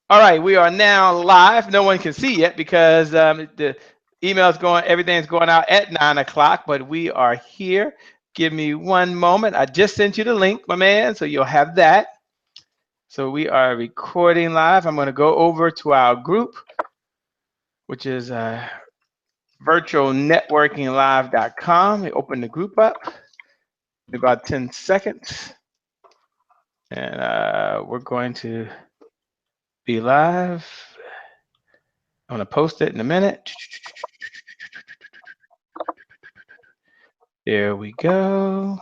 All right, we are now live. No one can see yet because the email's going, everything's going out at 9 o'clock, but we are here. Give me one moment. I just sent you the link, my man, so you'll have that. So we are recording live. I'm going to go over to our group, which is virtualnetworkinglive.com. We open the group up in about 10 seconds. And we're going to be live. I'm going to post it in a minute. There we go.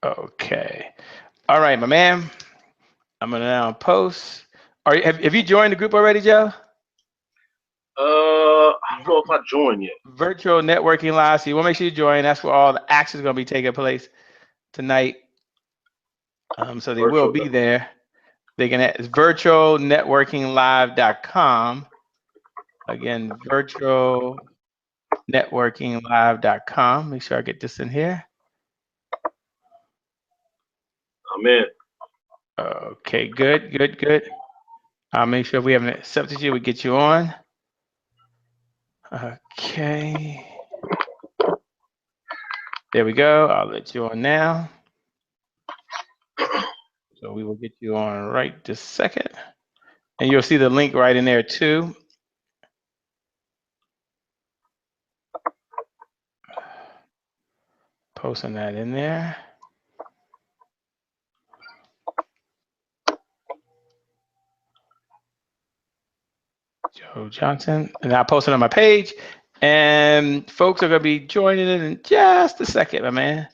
Okay. All right, my man. I'm gonna now post. Have you joined the group already, Joe? I don't know if I joined yet. Virtual Networking Live. So you want to make sure you join. That's where all the action is gonna be taking place tonight. So they will Virtual be network. there. They can. It's virtualnetworkinglive.com. Again, virtualnetworkinglive.com. Make sure I get this in here. I'm in. Okay, good, good, good. I'll make sure we haven't accepted you. We get you on. Okay. There we go. I'll let you on now. So we will get you on right this second. And you'll see the link right in there too. Posting that in there. Joe Johnson. And I posted on my page. And folks are going to be joining in just a second, my man.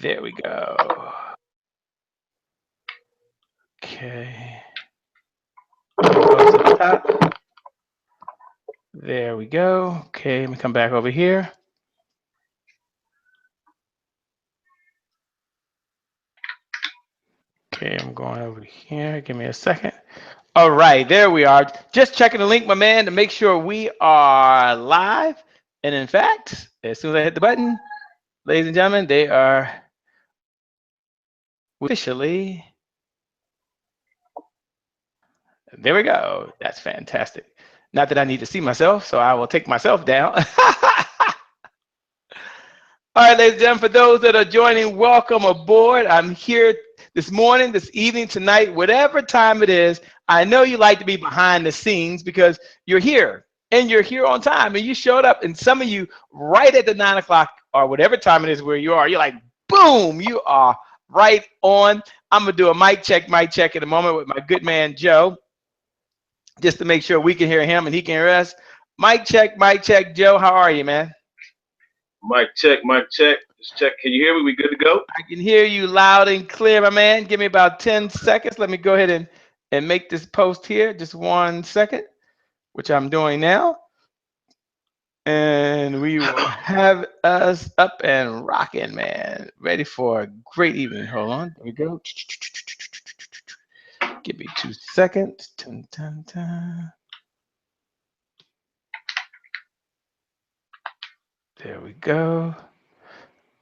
There we go. Okay. There we go. Okay, let me come back over here. Okay, I'm going over here. Give me a second. All right, there we are. Just checking the link, my man, to make sure we are live. And in fact, as soon as I hit the button, ladies and gentlemen, they are officially. There we go. That's fantastic. Not that I need to see myself, so I will take myself down. All right, ladies and gentlemen, for those that are joining, welcome aboard. I'm here this morning, this evening, tonight, whatever time it is. I know you like to be behind the scenes because you're here and you're here on time and you showed up, and some of you right at the 9 o'clock or whatever time it is where you are, you're like, boom, you are right on. I'm going to do a mic check in a moment with my good man, Joe, just to make sure we can hear him and he can hear us. Mic check, Joe. How are you, man? Mic check, mic check. Just check. Can you hear me? We good to go? I can hear you loud and clear, my man. Give me about 10 seconds. Let me go ahead and make this post here. Just 1 second, which I'm doing now. And we will have us up and rocking, man. Ready for a great evening. Hold on. There we go. Give me 2 seconds. Dun, dun, dun. There we go.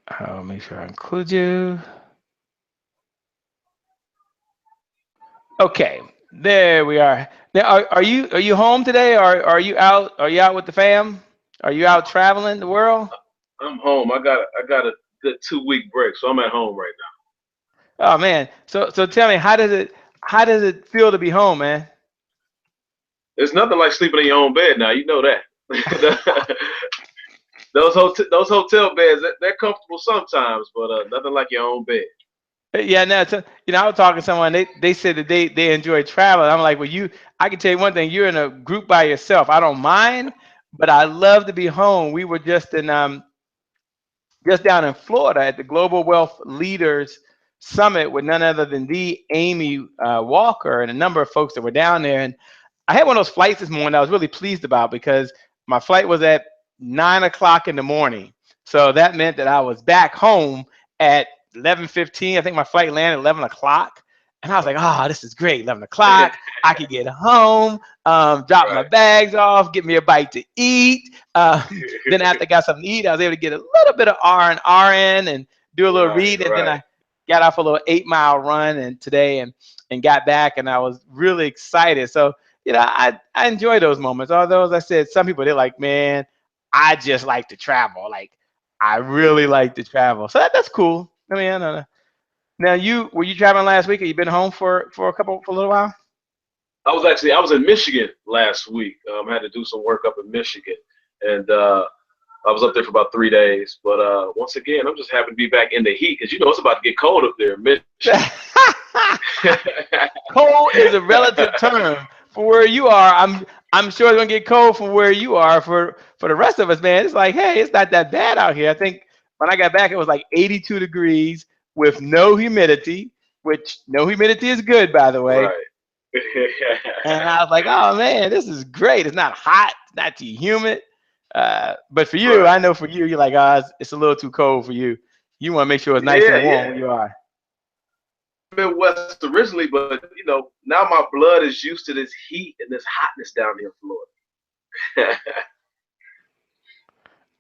I'll make sure I include you. Okay, there we are. Now, are you home today, or are you out? Are you out with the fam? Are you out traveling the world? I'm home. I got a good 2 week break, so I'm at home right Oh man, so tell me, how does it feel to be home, man? now. It's nothing like sleeping in your own bed now. You know that. those hotel beds, they're comfortable sometimes, but nothing like your own bed. Yeah, no, I was talking to someone. They said that they enjoy traveling. I'm like, well, I can tell you one thing. You're in a group by yourself. I don't mind, but I love to be home. We were just down in Florida at the Global Wealth Leaders Summit with none other than the Amy Walker and a number of folks that were down there. And I had one of those flights this morning I was really pleased about because my flight was at 9 o'clock in the morning. So that meant that I was back home at 11:15. I think my flight landed at 11 o'clock. And I was like, oh, this is great. 11 o'clock. I could get home, drop my Right. bags off, get me a bite to eat. Then after I got something to eat, I was able to get a little bit of R and do a little Right. read. And then Right. I got off a little 8 mile run and today and got back and I was really excited. So, I enjoy those moments. Although, as I said, some people, they're like, man, I just like to travel. Like, I really like to travel. So that's cool. I mean, I don't know. Now, were you traveling last week? Or you been home for a little while? I was in Michigan last week. I had to do some work up in Michigan, and I was up there for about 3 days. But once again, I'm just happy to be back in the heat because it's about to get cold up there in Michigan. Cold is a relative term for where you are. I'm sure it's gonna get cold for where you are. For the rest of us, man, it's like, hey, it's not that bad out here. I think when I got back, it was like 82 degrees with no humidity, which no humidity is good, by the way. Right. And I was like, oh man, this is great. It's not hot, it's not too humid. But for you, Right. I know for you, you're like, it's a little too cold for you. You want to make sure it's nice Yeah, and warm yeah. where you are. Midwest originally, but now my blood is used to this heat and this hotness down here in Florida.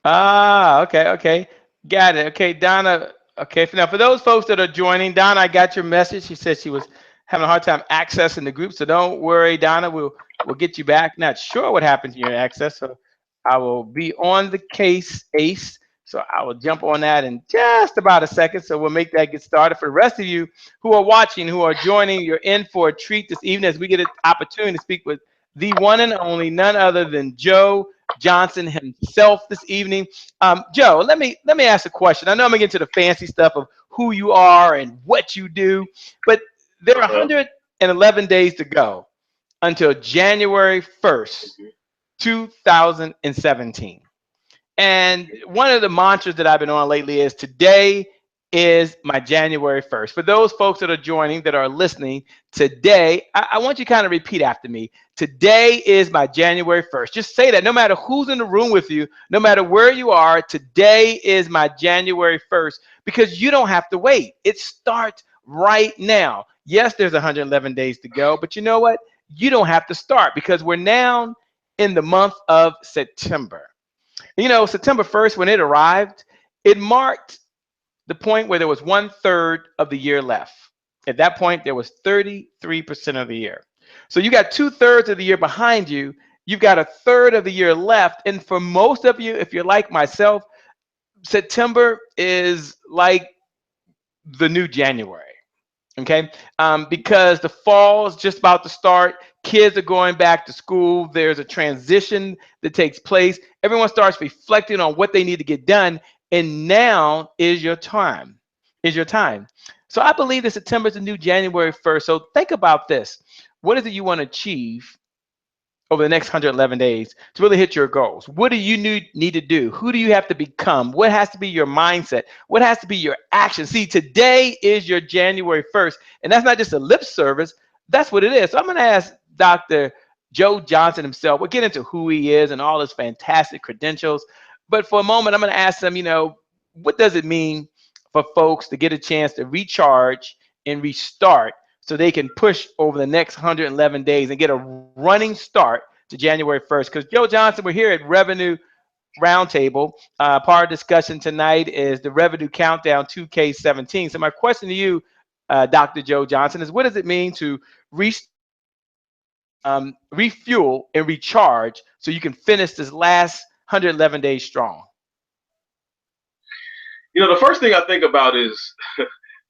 Ah, okay, okay. Got it. Okay, Donna. Okay, for those folks that are joining, Donna, I got your message. She said she was having a hard time accessing the group. So don't worry, Donna. We'll get you back. Not sure what happened to your access. So I will be on the case, Ace. So I will jump on that in just about a second. So we'll make that get started. For the rest of you who are watching, who are joining, you're in for a treat this evening as we get an opportunity to speak with the one and only, none other than Joe Johnson himself this evening. Joe, let me ask a question. I know I'm gonna get into the fancy stuff of who you are and what you do, but there are Uh-huh. 111 days to go until January 1st, 2017. And one of the mantras that I've been on lately is today is my January 1st. For those folks that are joining, that are listening, today, I want you to kind of repeat after me. Today is my January 1st. Just say that no matter who's in the room with you, no matter where you are, today is my January 1st because you don't have to wait. It starts right now. Yes, there's 111 days to go, but you know what? You don't have to start because we're now in the month of September. September 1st, when it arrived, it marked the point where there was 1/3 of the year left. At that point, there was 33% of the year. So you got 2/3 of the year behind you. You've got 1/3 of the year left. And for most of you, if you're like myself, September is like the new January. Okay, because the fall is just about to start. Kids are going back to school. There's a transition that takes place. Everyone starts reflecting on what they need to get done, and now is your time. Is your time. So I believe that September is the new January 1st. So think about this. What is it you want to achieve over the next 111 days to really hit your goals? What do you need to do? Who do you have to become? What has to be your mindset? What has to be your action? See, today is your January 1st, and that's not just a lip service. That's what it is. So I'm going to ask Dr. Joe Johnson himself. We'll get into who he is and all his fantastic credentials. But for a moment, I'm going to ask him, what does it mean for folks to get a chance to recharge and restart so they can push over the next 111 days and get a running start to January 1st? Because Joe Johnson, we're here at Revenue Roundtable. Part of discussion tonight is the Revenue Countdown 2K17. So my question to you, Dr. Joe Johnson, is what does it mean to refuel and recharge so you can finish this last 111 days strong? The first thing I think about is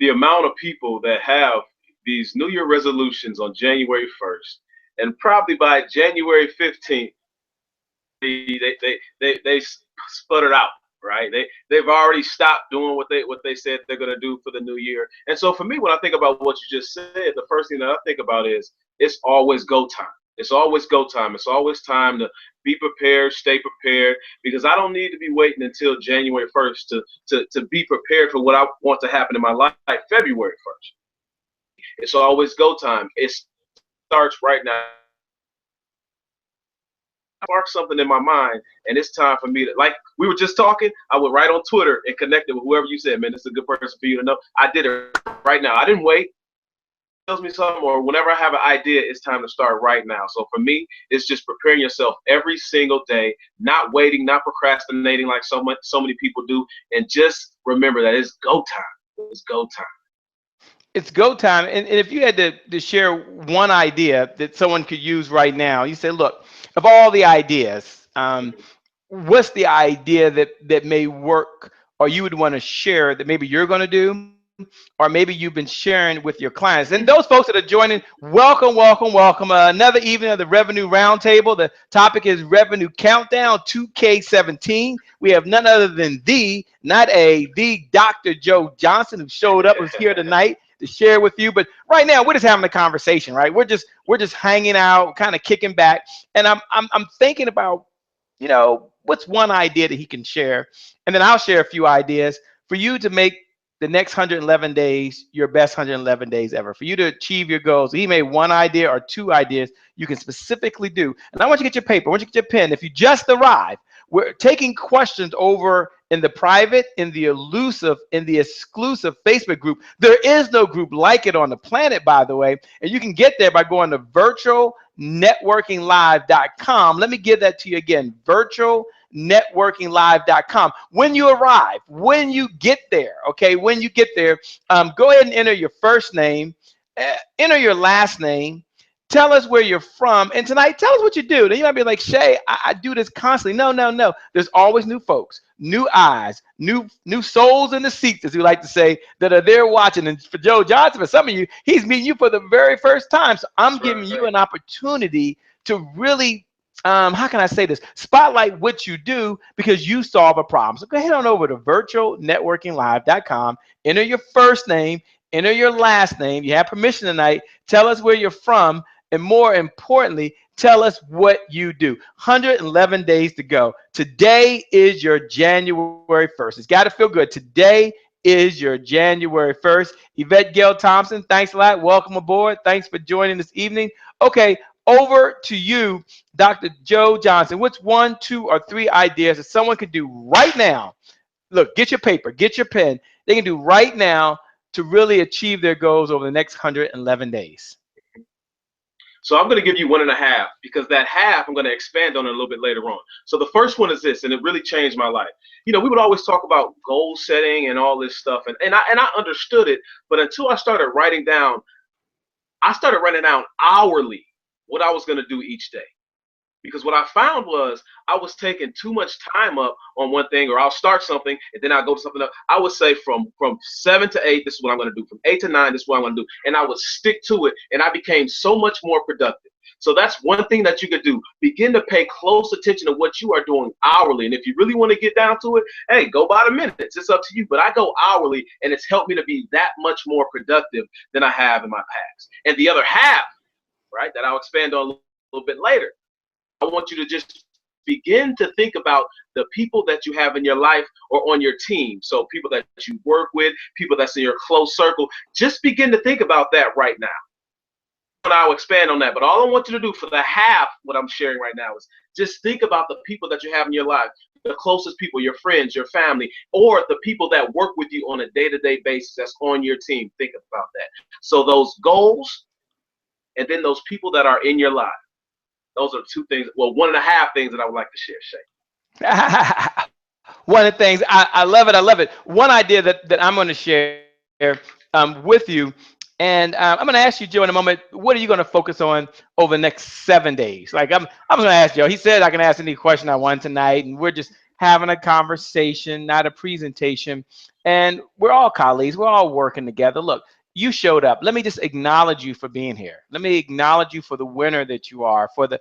the amount of people that have these New Year resolutions on January 1st, and probably by January 15th, they sputtered out. Right? They've already stopped doing what they said they're gonna do for the new year. And so for me, when I think about what you just said, the first thing that I think about is it's always go time. It's always go time. It's always time to be prepared, stay prepared, because I don't need to be waiting until January 1st to be prepared for what I want to happen in my life February 1st. It's always go time. It starts right now. Spark something in my mind, and it's time for me to, like we were just talking, I would write on Twitter and connect it with whoever you said, man, this is a good person for you to know. I did it right now. I didn't wait. tells me something, or whenever I have an idea, it's time to start right now. So for me, it's just preparing yourself every single day, not waiting, not procrastinating like so many people do, and just remember that it's go time. It's go time. It's go time. And if you had to share one idea that someone could use right now, you say, look, of all the ideas, what's the idea that may work or you would want to share that maybe you're going to do or maybe you've been sharing with your clients? And those folks that are joining, welcome, welcome, welcome. Another evening of the Revenue Roundtable. The topic is Revenue Countdown 2K17. We have none other than the Dr. Joe Johnson, who showed up, who's here tonight to share with you. But right now, we're just having a conversation, right? We're just hanging out, kind of kicking back. And I'm thinking about, what's one idea that he can share? And then I'll share a few ideas for you to make the next 111 days your best 111 days ever, for you to achieve your goals. He made one idea or two ideas you can specifically do. And I want you to get your paper. I want you to get your pen. If you just arrived, we're taking questions over in the private, in the elusive, in the exclusive Facebook group. There is no group like it on the planet, by the way. And you can get there by going to virtualnetworkinglive.com. Let me give that to you again, virtualnetworkinglive.com. When you arrive, when you get there, okay, when you get there, go ahead and enter your first name, enter your last name. Tell us where you're from. And tonight, tell us what you do. Then you might be like, Shay, I do this constantly. No, no, no. There's always new folks, new eyes, new souls in the seats, as we like to say, that are there watching. And for Joe Johnson, for some of you, he's meeting you for the very first time. So I'm giving you an opportunity to really, how can I say this? Spotlight what you do because you solve a problem. So go ahead on over to virtualnetworkinglive.com, enter your first name, enter your last name. You have permission tonight. Tell us where you're from. And more importantly, tell us what you do. 111 days to go. Today is your January 1st. It's got to feel good. Today is your January 1st. Yvette Gail Thompson, thanks a lot. Welcome aboard. Thanks for joining this evening. Okay, over to you, Dr. Joe Johnson. What's one, two, or three ideas that someone could do right now? Look, get your paper, get your pen. They can do right now to really achieve their goals over the next 111 days. So I'm going to give you 1.5 because that half I'm going to expand on it a little bit later on. So the first one is this, and it really changed my life. We would always talk about goal setting and all this stuff, and I understood it, but until I started writing down hourly what I was going to do each day. Because what I found was I was taking too much time up on one thing, or I'll start something and then I'll go to something else. I would say from 7 to 8, this is what I'm going to do. From 8 to 9, this is what I'm going to do. And I would stick to it, and I became so much more productive. So that's one thing that you could do. Begin to pay close attention to what you are doing hourly. And if you really want to get down to it, hey, go by the minutes. It's up to you. But I go hourly, and it's helped me to be that much more productive than I have in my past. And the other half, right, that I'll expand on a little bit later, I want you to just begin to think about the people that you have in your life or on your team. So people that you work with, people that's in your close circle, just begin to think about that right now. And I'll expand on that. But all I want you to do for the half, what I'm sharing right now, is just think about the people that you have in your life, the closest people, your friends, your family, or the people that work with you on a day-to-day basis that's on your team. Think about that. So those goals and then those people that are in your life. Those are two things, well, 1.5 things that I would like to share, Shay. One of the things, I love it. I love it. One idea that I'm going to share with you, and I'm going to ask you, Joe, in a moment, what are you going to focus on over the next 7 days? Like I'm going to ask Joe. He said I can ask any question I want tonight, and we're just having a conversation, not a presentation. And we're all colleagues. We're all working together. Look, you showed up. Let me just acknowledge you for being here. Let me acknowledge you for the winner that you are, for the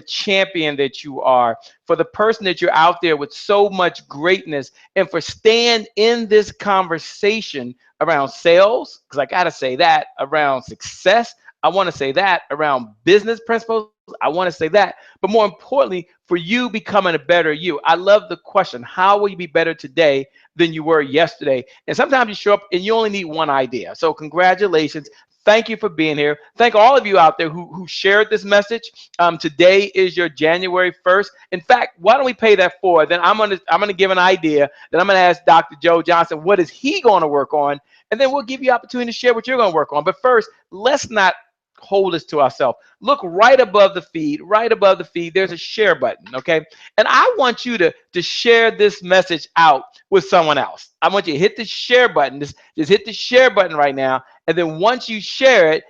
champion that you are, for the person that you're out there with so much greatness, and for staying in this conversation around sales, because I got to say that, around success. I want to say that around business principles. I want to say that, but more importantly, for you becoming a better you. I love the question, how will you be better today than you were yesterday? And sometimes you show up and you only need one idea. So congratulations. Thank you for being here. Thank all of you out there who shared this message. Today is your January 1st. In fact, why don't we pay that forward? Then I'm gonna give an idea. Then I'm gonna ask Dr. Joe Johnson what is he going to work on, and then we'll give you opportunity to share what you're going to work on. But first, let's not hold this to ourselves. Look right above the feed. Right above the feed, there's a share button. Okay, and I want you to share this message out with someone else. I want you to hit the share button. Just hit the share button right now. And then once you share it,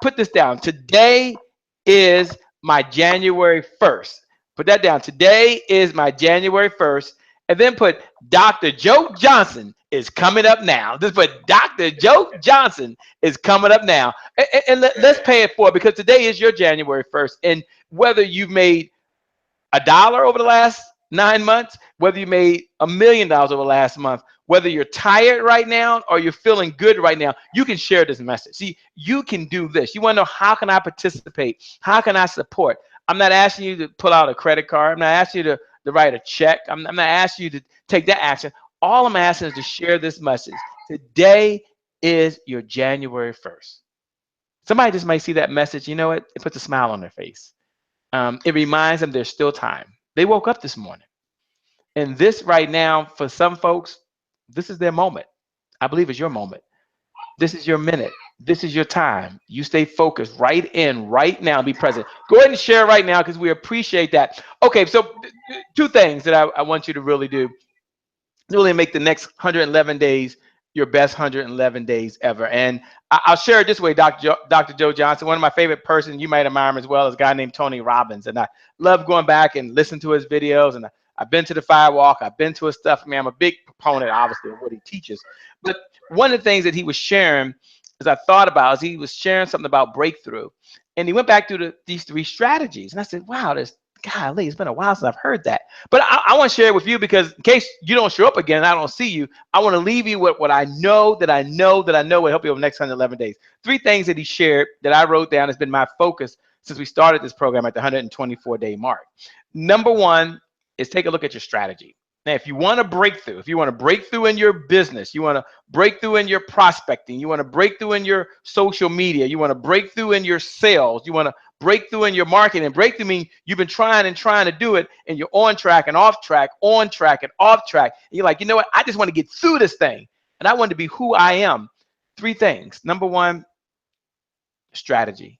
put this down. Today is my January 1st. Put that down. Today is my January 1st. And then put Dr. Joe Johnson is coming up now. Just put Dr. Joe Johnson is coming up now. And let's pay it forward because today is your January 1st. And whether you've made $1 over the last 9 months, whether you made $1 million over the last month, whether you're tired right now or you're feeling good right now, you can share this message. See, you can do this. You want to know, how can I participate? How can I support? I'm not asking you to pull out a credit card. I'm not asking you to write a check. I'm not asking you to take that action. All I'm asking is to share this message. Today is your January 1st. Somebody just might see that message. You know what? It puts a smile on their face. It reminds them there's still time. They woke up this morning. And this right now, for some folks, this is their moment. I believe it's your moment. This is your minute. This is your time. You stay focused right in, right now, be present. Go ahead and share right now because we appreciate that. Okay, so two things that I want you to really do. Really make the next 111 days your best 111 days ever. And I'll share it this way, Dr. Joe Johnson. One of my favorite persons, you might admire him as well, is a guy named Tony Robbins. And I love going back and listening to his videos. And I've been to the Firewalk. I've been to his stuff. I mean, I'm a big proponent, obviously, of what he teaches. But one of the things that he was sharing, as I thought about, is he was sharing something about breakthrough. And he went back to these 3 strategies. And I said, wow, golly, it's been a while since I've heard that. But I want to share it with you because in case you don't show up again and I don't see you, I want to leave you with what I know will help you over the next 111 days. 3 things that he shared that I wrote down has been my focus since we started this program at the 124-day mark. Number 1 is take a look at your strategy. Now, if you want to break through in your business, you want to break through in your prospecting, you want to break through in your social media, you want to break through in your sales, you want to break through in your marketing. Breakthrough means you've been trying to do it and you're on track and off track, on track and off track. And you're like, you know what? I just want to get through this thing. And I want to be who I am. 3 things. Number 1, strategy.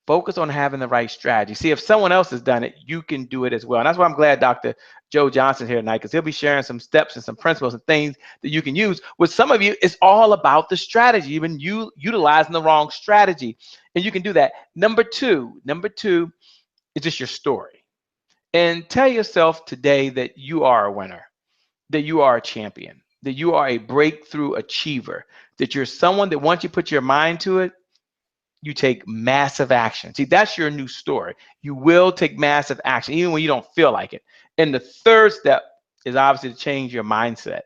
Focus on having the right strategy. See, if someone else has done it, you can do it as well. And that's why I'm glad Dr. Joe Johnson here tonight, because he'll be sharing some steps and some principles and things that you can use. With some of you, it's all about the strategy. You've been utilizing the wrong strategy, and you can do that. Number two is just your story. And tell yourself today that you are a winner, that you are a champion, that you are a breakthrough achiever, that you're someone that once you put your mind to it, you take massive action. See, that's your new story. You will take massive action, even when you don't feel like it. And the third step is obviously to change your mindset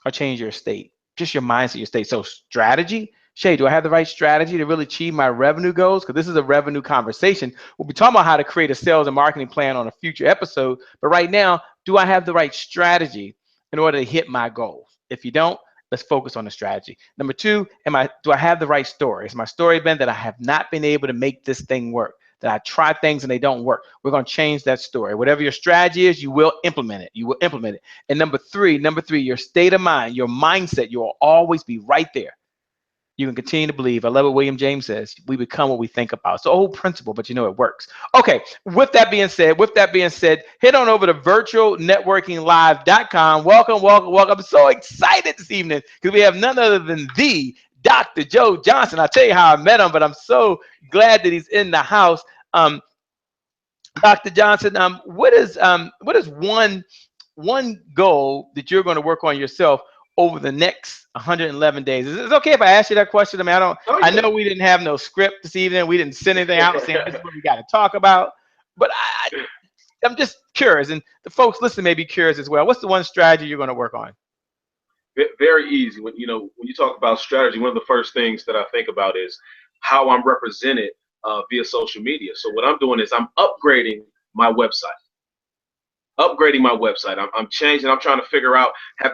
or change your state, just your mindset, your state. So strategy, Shay, do I have the right strategy to really achieve my revenue goals? Because this is a revenue conversation. We'll be talking about how to create a sales and marketing plan on a future episode. But right now, do I have the right strategy in order to hit my goals? If you don't, let's focus on the strategy. Number 2, do I have the right story? Has my story been that I have not been able to make this thing work, that I try things and they don't work? We're going to change that story. Whatever your strategy is, you will implement it. You will implement it. And number three, your state of mind, your mindset, you will always be right there. You can continue to believe. I love what William James says. We become what we think about. It's an old principle, but you know it works. Okay, with that being said, head on over to virtualnetworkinglive.com. Welcome. I'm so excited this evening because we have none other than the Dr. Joe Johnson. I'll tell you how I met him, but I'm so glad that he's in the house. Dr. Johnson, what is one goal that you're going to work on yourself over the next 111 days? Is it okay if I ask you that question? I mean, I know we didn't have no script this evening. We didn't send anything out saying this is what we got to talk about. But I'm just curious, and the folks listening may be curious as well. What's the one strategy you're going to work on? Very easy. When you talk about strategy, one of the first things that I think about is how I'm represented via social media. So what I'm doing is I'm upgrading my website. upgrading my website. I'm changing. I'm trying to figure out,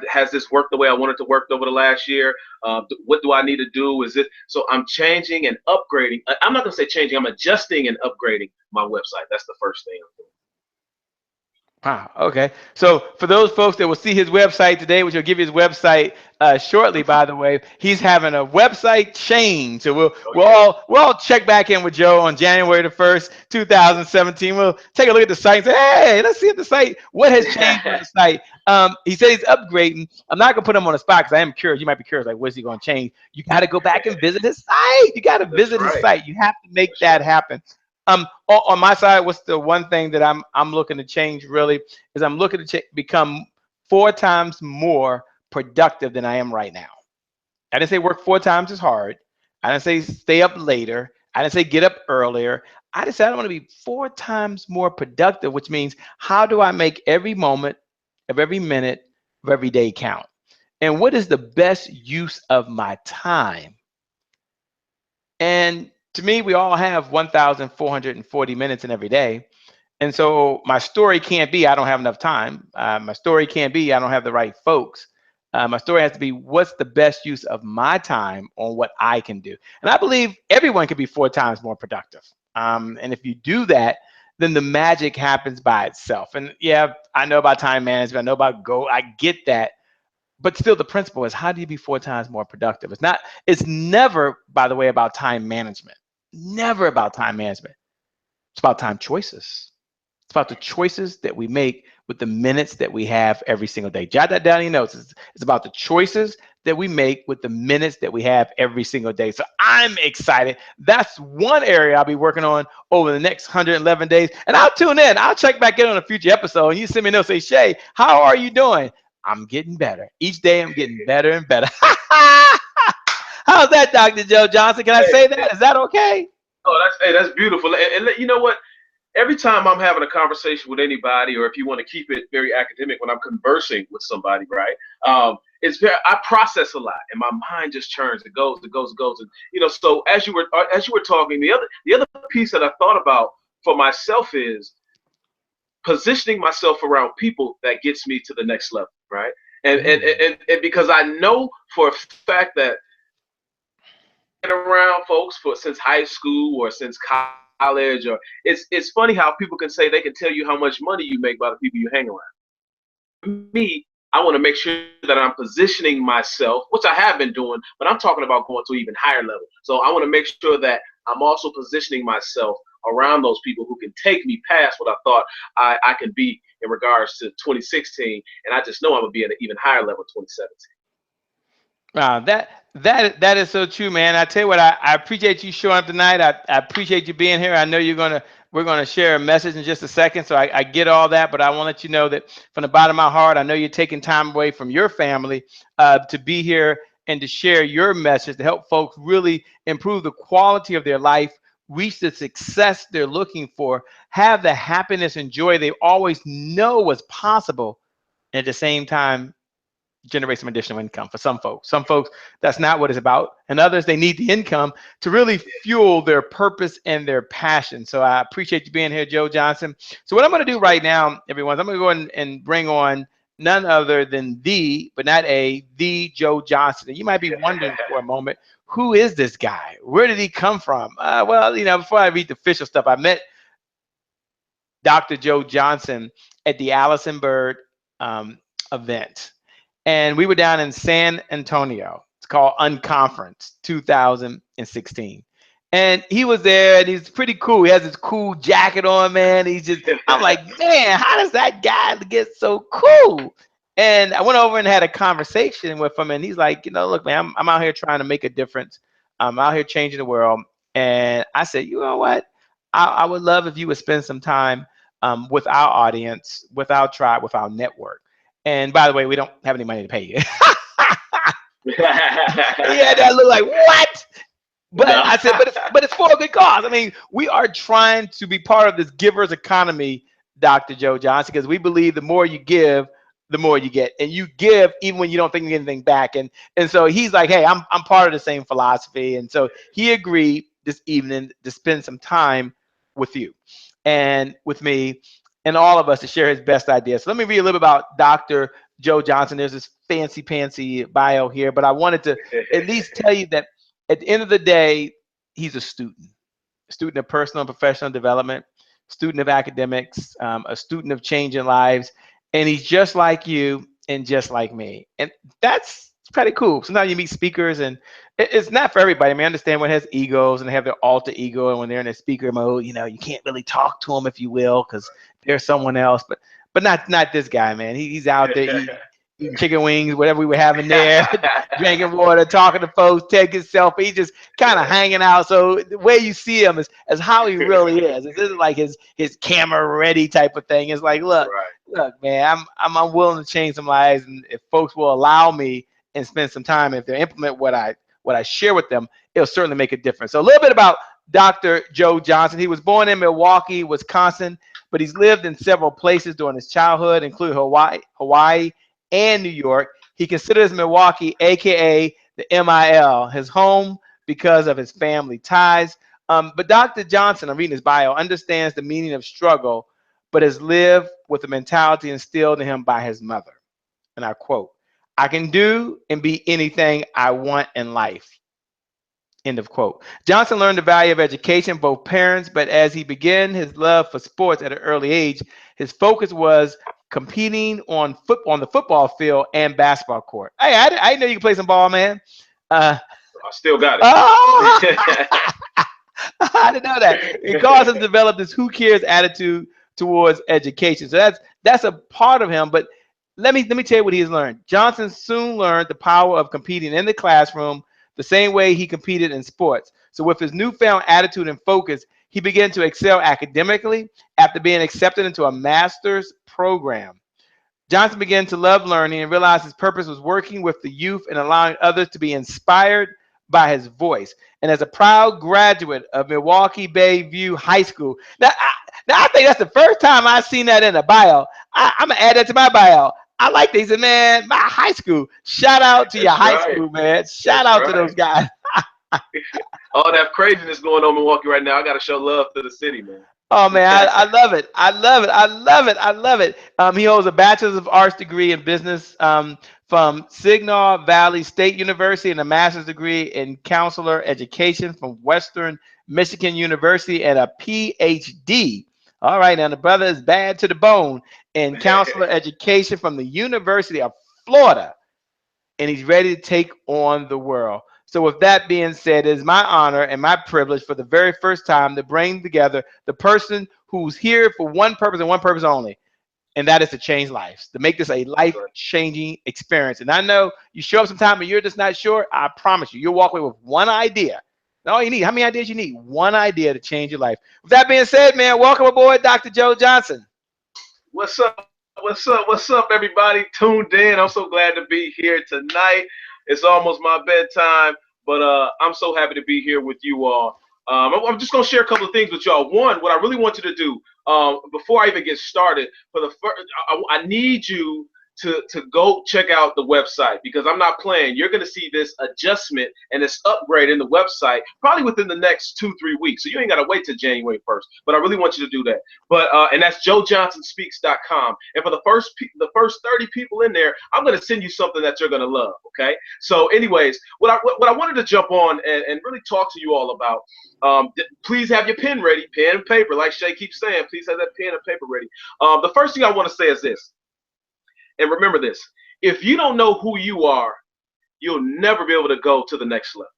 has this worked the way I wanted to work over the last year? What do I need to do? Is it so? I'm changing and upgrading. I'm not gonna say changing. I'm adjusting and upgrading my website. That's the first thing I'm doing. Wow. Okay. So for those folks that will see his website today, which will give you his website shortly, by the way, he's having a website change. So Okay. we'll all check back in with Joe on January the 1st, 2017. We'll take a look at the site and say, hey, let's see if the site, what has changed on the site. He said he's upgrading. I'm not gonna put him on the spot because I am curious. You might be curious, like, what's he gonna change? You got to go back and visit his site. You got to That's visit his right. site. You have to make That's that right. happen. On my side, what's the one thing that I'm looking to change really is I'm looking to become 4 times more productive than I am right now. I didn't say work 4 times as hard. I didn't say stay up later. I didn't say get up earlier. I just said I want to be 4 times more productive, which means how do I make every moment of every minute of every day count? And what is the best use of my time? And to me, we all have 1,440 minutes in every day. And so my story can't be I don't have enough time. My story can't be I don't have the right folks. My story has to be what's the best use of my time on what I can do. And I believe everyone can be 4 times more productive. And if you do that, then the magic happens by itself. And yeah, I know about time management. I know about goal. I get that. But still, the principle is how do you be 4 times more productive? It's never, by the way, about time management. Never about time management. It's about time choices. It's about the choices that we make with the minutes that we have every single day. Jot that down in your notes. It's about the choices that we make with the minutes that we have every single day. So I'm excited. That's one area I'll be working on over the next 111 days. And I'll tune in. I'll check back in on a future episode. And you send me a note, say, Shay, how are you doing? I'm getting better. Each day I'm getting better and better. How's that, Dr. Joe Johnson? Can I Hey, say that? Is that okay? oh, that's beautiful. And you know what? Every time I'm having a conversation with anybody, or if you want to keep it very academic, when I'm conversing with somebody, right? I process a lot, and my mind just churns. It goes, and So as you were talking, the other piece that I thought about for myself is positioning myself around people that gets me to the next level, right? And because I know for a fact that around folks for since high school or since college, or it's funny how people can say they can tell you how much money you make by the people you hang around. Me, I want to make sure that I'm positioning myself, which I have been doing, but I'm talking about going to an even higher level. So I want to make sure that I'm also positioning myself around those people who can take me past what I thought I can be in regards to 2016, and I just know I'm gonna be at an even higher level in 2017. Wow, that is so true, man. I tell you what, I appreciate you showing up tonight. I appreciate you being here. I know we're gonna share a message in just a second, so I get all that, but I want to let you know that from the bottom of my heart, I know you're taking time away from your family to be here and to share your message to help folks really improve the quality of their life, reach the success they're looking for, have the happiness and joy they always know was possible, and at the same time generate some additional income for some folks. Some folks, that's not what it's about. And others, they need the income to really fuel their purpose and their passion. So I appreciate you being here, Joe Johnson. So what I'm going to do right now, everyone, is I'm going to go ahead and bring on none other than but not the Joe Johnson. And you might be wondering for a moment, who is this guy? Where did he come from? Well, before I read the official stuff, I met Dr. Joe Johnson at the Allison Bird event. And we were down in San Antonio. It's called Unconference 2016. And he was there and he's pretty cool. He has this cool jacket on, man. I'm like, man, how does that guy get so cool? And I went over and had a conversation with him, and he's like, look, man, I'm out here trying to make a difference. I'm out here changing the world. And I said, you know what? I would love if you would spend some time with our audience, with our tribe, with our network. And by the way, we don't have any money to pay you. Yeah, that look like what? But No. I said, but it's for a good cause. I mean, we are trying to be part of this givers economy, Dr. Joe Johnson, because we believe the more you give, the more you get, and you give even when you don't think you get anything back. And so he's like, hey, I'm part of the same philosophy, and so he agreed this evening to spend some time with you and with me. and all of us to share his best ideas. So let me read a little bit about Dr. Joe Johnson. There's this fancy pantsy bio here, but I wanted to at least tell you that at the end of the day, he's a student of personal and professional development, student of academics, a student of changing lives, and he's just like you and just like me. And that's pretty cool. Sometimes you meet speakers and it's not for everybody. I mean, I understand one has egos and they have their alter ego, and when they're in their speaker mode, you can't really talk to them, if you will, because they're someone else. But not this guy, man. He's out there eating chicken wings, whatever we were having there, drinking water, talking to folks, taking selfies. He's just kind of hanging out. So the way you see him is how he really is. This isn't like his camera ready type of thing. It's like, look, man, I'm willing to change some lives, and if folks will allow me and spend some time, if they implement what I share with them, it'll certainly make a difference. So a little bit about Dr. Joe Johnson. He was born in Milwaukee, Wisconsin, but he's lived in several places during his childhood, including Hawaii, and New York. He considers Milwaukee, aka the MIL, his home because of his family ties. But Dr. Johnson, I'm reading his bio, understands the meaning of struggle, but has lived with the mentality instilled in him by his mother. And I quote, "I can do and be anything I want in life." End of quote. Johnson learned the value of education, both parents, but as he began his love for sports at an early age, his focus was competing on the football field and basketball court. Hey, I didn't know you could play some ball, man. I still got Oh, it. I didn't know that. It caused him to develop this "who cares" attitude towards education. So that's a part of him. But let me tell you what he's learned. Johnson soon learned the power of competing in the classroom the same way he competed in sports. So with his newfound attitude and focus, he began to excel academically after being accepted into a master's program. Johnson began to love learning and realized his purpose was working with the youth and allowing others to be inspired by his voice. And as a proud graduate of Milwaukee Bayview High School, now I think that's the first time I've seen that in a bio. I'm gonna add that to my bio. I like these, man. My high school. Shout out to your That's high right. school, man. Shout That's out to right. those guys. All that craziness going on in Milwaukee right now. I got to show love to the city, man. Oh man, I love it. I love it. I love it. I love it. He holds a bachelor's of arts degree in business from Signal Valley State University and a master's degree in counselor education from Western Michigan University and a PhD. All right, now the brother is bad to the bone in counselor education from the University of Florida, and he's ready to take on the world. So, with that being said, it is my honor and my privilege for the very first time to bring together the person who's here for one purpose and one purpose only, and that is to change lives, to make this a That's right. life-changing experience. And I know you show up sometime and you're just not sure. I promise you, you'll walk away with one idea. That's all you need. How many ideas you need? One idea to change your life. With that being said, man, welcome aboard, Dr. Joe Johnson. What's up? What's up? What's up, everybody? Tuned in. I'm so glad to be here tonight. It's almost my bedtime, but I'm so happy to be here with you all. I'm just gonna share a couple of things with y'all. One, what I really want you to do before I even get started, for the first, I need you to go check out the website, because I'm not playing. You're gonna see this adjustment and this upgrade in the website probably within the next 2-3 weeks. So you ain't gotta wait till January 1st. But I really want you to do that. But and that's joejohnsonspeaks.com. And for the first 30 people in there, I'm gonna send you something that you're gonna love. Okay. So, anyways, what I wanted to jump on and really talk to you all about. Please have your pen ready, pen and paper. Like Shay keeps saying, please have that pen and paper ready. The first thing I want to say is this. And remember this: if you don't know who you are, you'll never be able to go to the next level.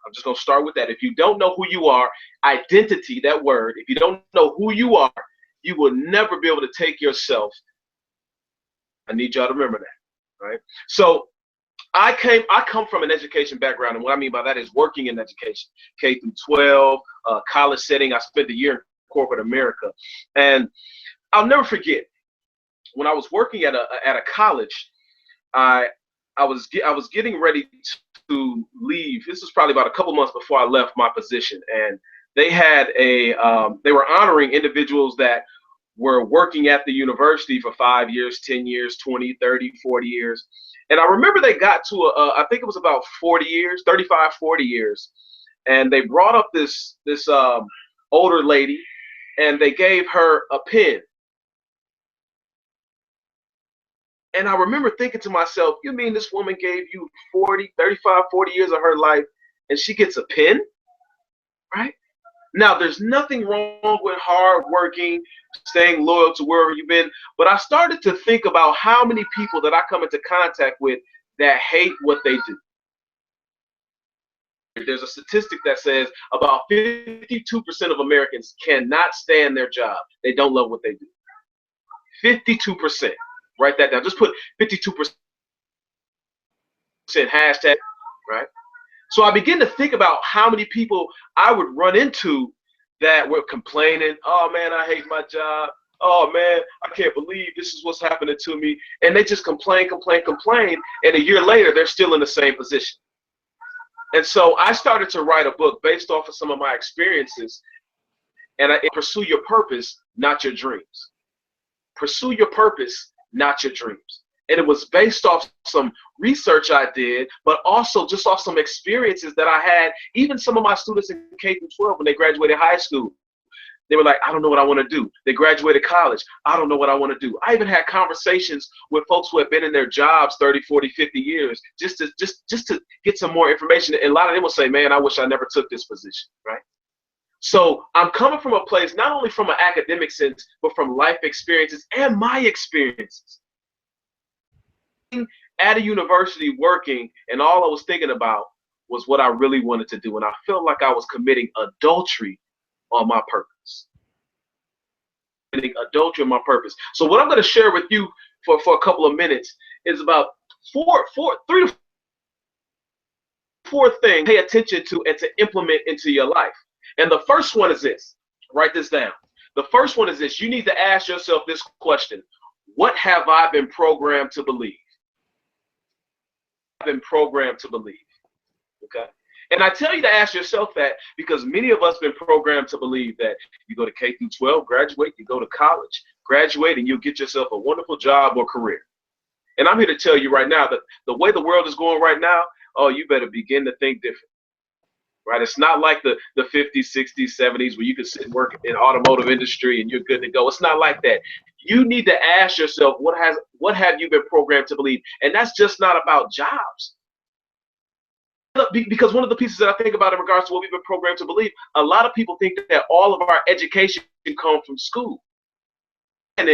I'm just going to start with that. If you don't know who you are, identity, that word, if you don't know who you are, you will never be able to take yourself. I need y'all to remember that, right? So I come from an education background, and what I mean by that is working in education, K through 12, college setting. I spent a year in corporate America, and I'll never forget when I was working at a college. I was getting ready to leave. This was probably about a couple months before I left my position, and they had they were honoring individuals that were working at the university for 5 years, 10 years, 20, 30, 40 years. And I remember they got to I think it was about 40 years, 35, 40 years, and they brought up this older lady, and they gave her a pen. And I remember thinking to myself, you mean this woman gave you 40, 35, 40 years of her life and she gets a pen, right? Now, there's nothing wrong with hard working, staying loyal to wherever you've been, but I started to think about how many people that I come into contact with that hate what they do. There's a statistic that says about 52% of Americans cannot stand their job. They don't love what they do. 52%. Write that down. Just put 52% hashtag, right? So I began to think about how many people I would run into that were complaining, oh man, I hate my job. Oh man, I can't believe this is what's happening to me. And they just complain. And a year later, they're still in the same position. And so I started to write a book based off of some of my experiences. And I pursue your purpose, not your dreams. Pursue your purpose, not your dreams. And it was based off some research I did, but also just off some experiences that I had. Even some of my students in K through 12, when they graduated high school, they were like, I don't know what I want to do. They graduated college. I don't know what I want to do. I even had conversations with folks who have been in their jobs 30, 40, 50 years just to get some more information. And a lot of them will say, man, I wish I never took this position, right? So I'm coming from a place, not only from an academic sense, but from life experiences and my experiences. At a university working, and all I was thinking about was what I really wanted to do. And I felt like I was committing adultery on my purpose. Adultery on my purpose. So what I'm going to share with you for a couple of minutes is about three to four things to pay attention to and to implement into your life. And the first one is this. Write this down. The first one is this. You need to ask yourself this question. What have I been programmed to believe? I've been programmed to believe. Okay? And I tell you to ask yourself that because many of us have been programmed to believe that you go to K through 12, graduate, you go to college, graduate, and you'll get yourself a wonderful job or career. And I'm here to tell you right now that the way the world is going right now, oh, you better begin to think different. Right? It's not like the 50s, 60s, 70s where you can sit and work in automotive industry and you're good to go. It's not like that. You need to ask yourself, what have you been programmed to believe? And that's just not about jobs. Because one of the pieces that I think about in regards to what we've been programmed to believe, a lot of people think that all of our education comes from school. And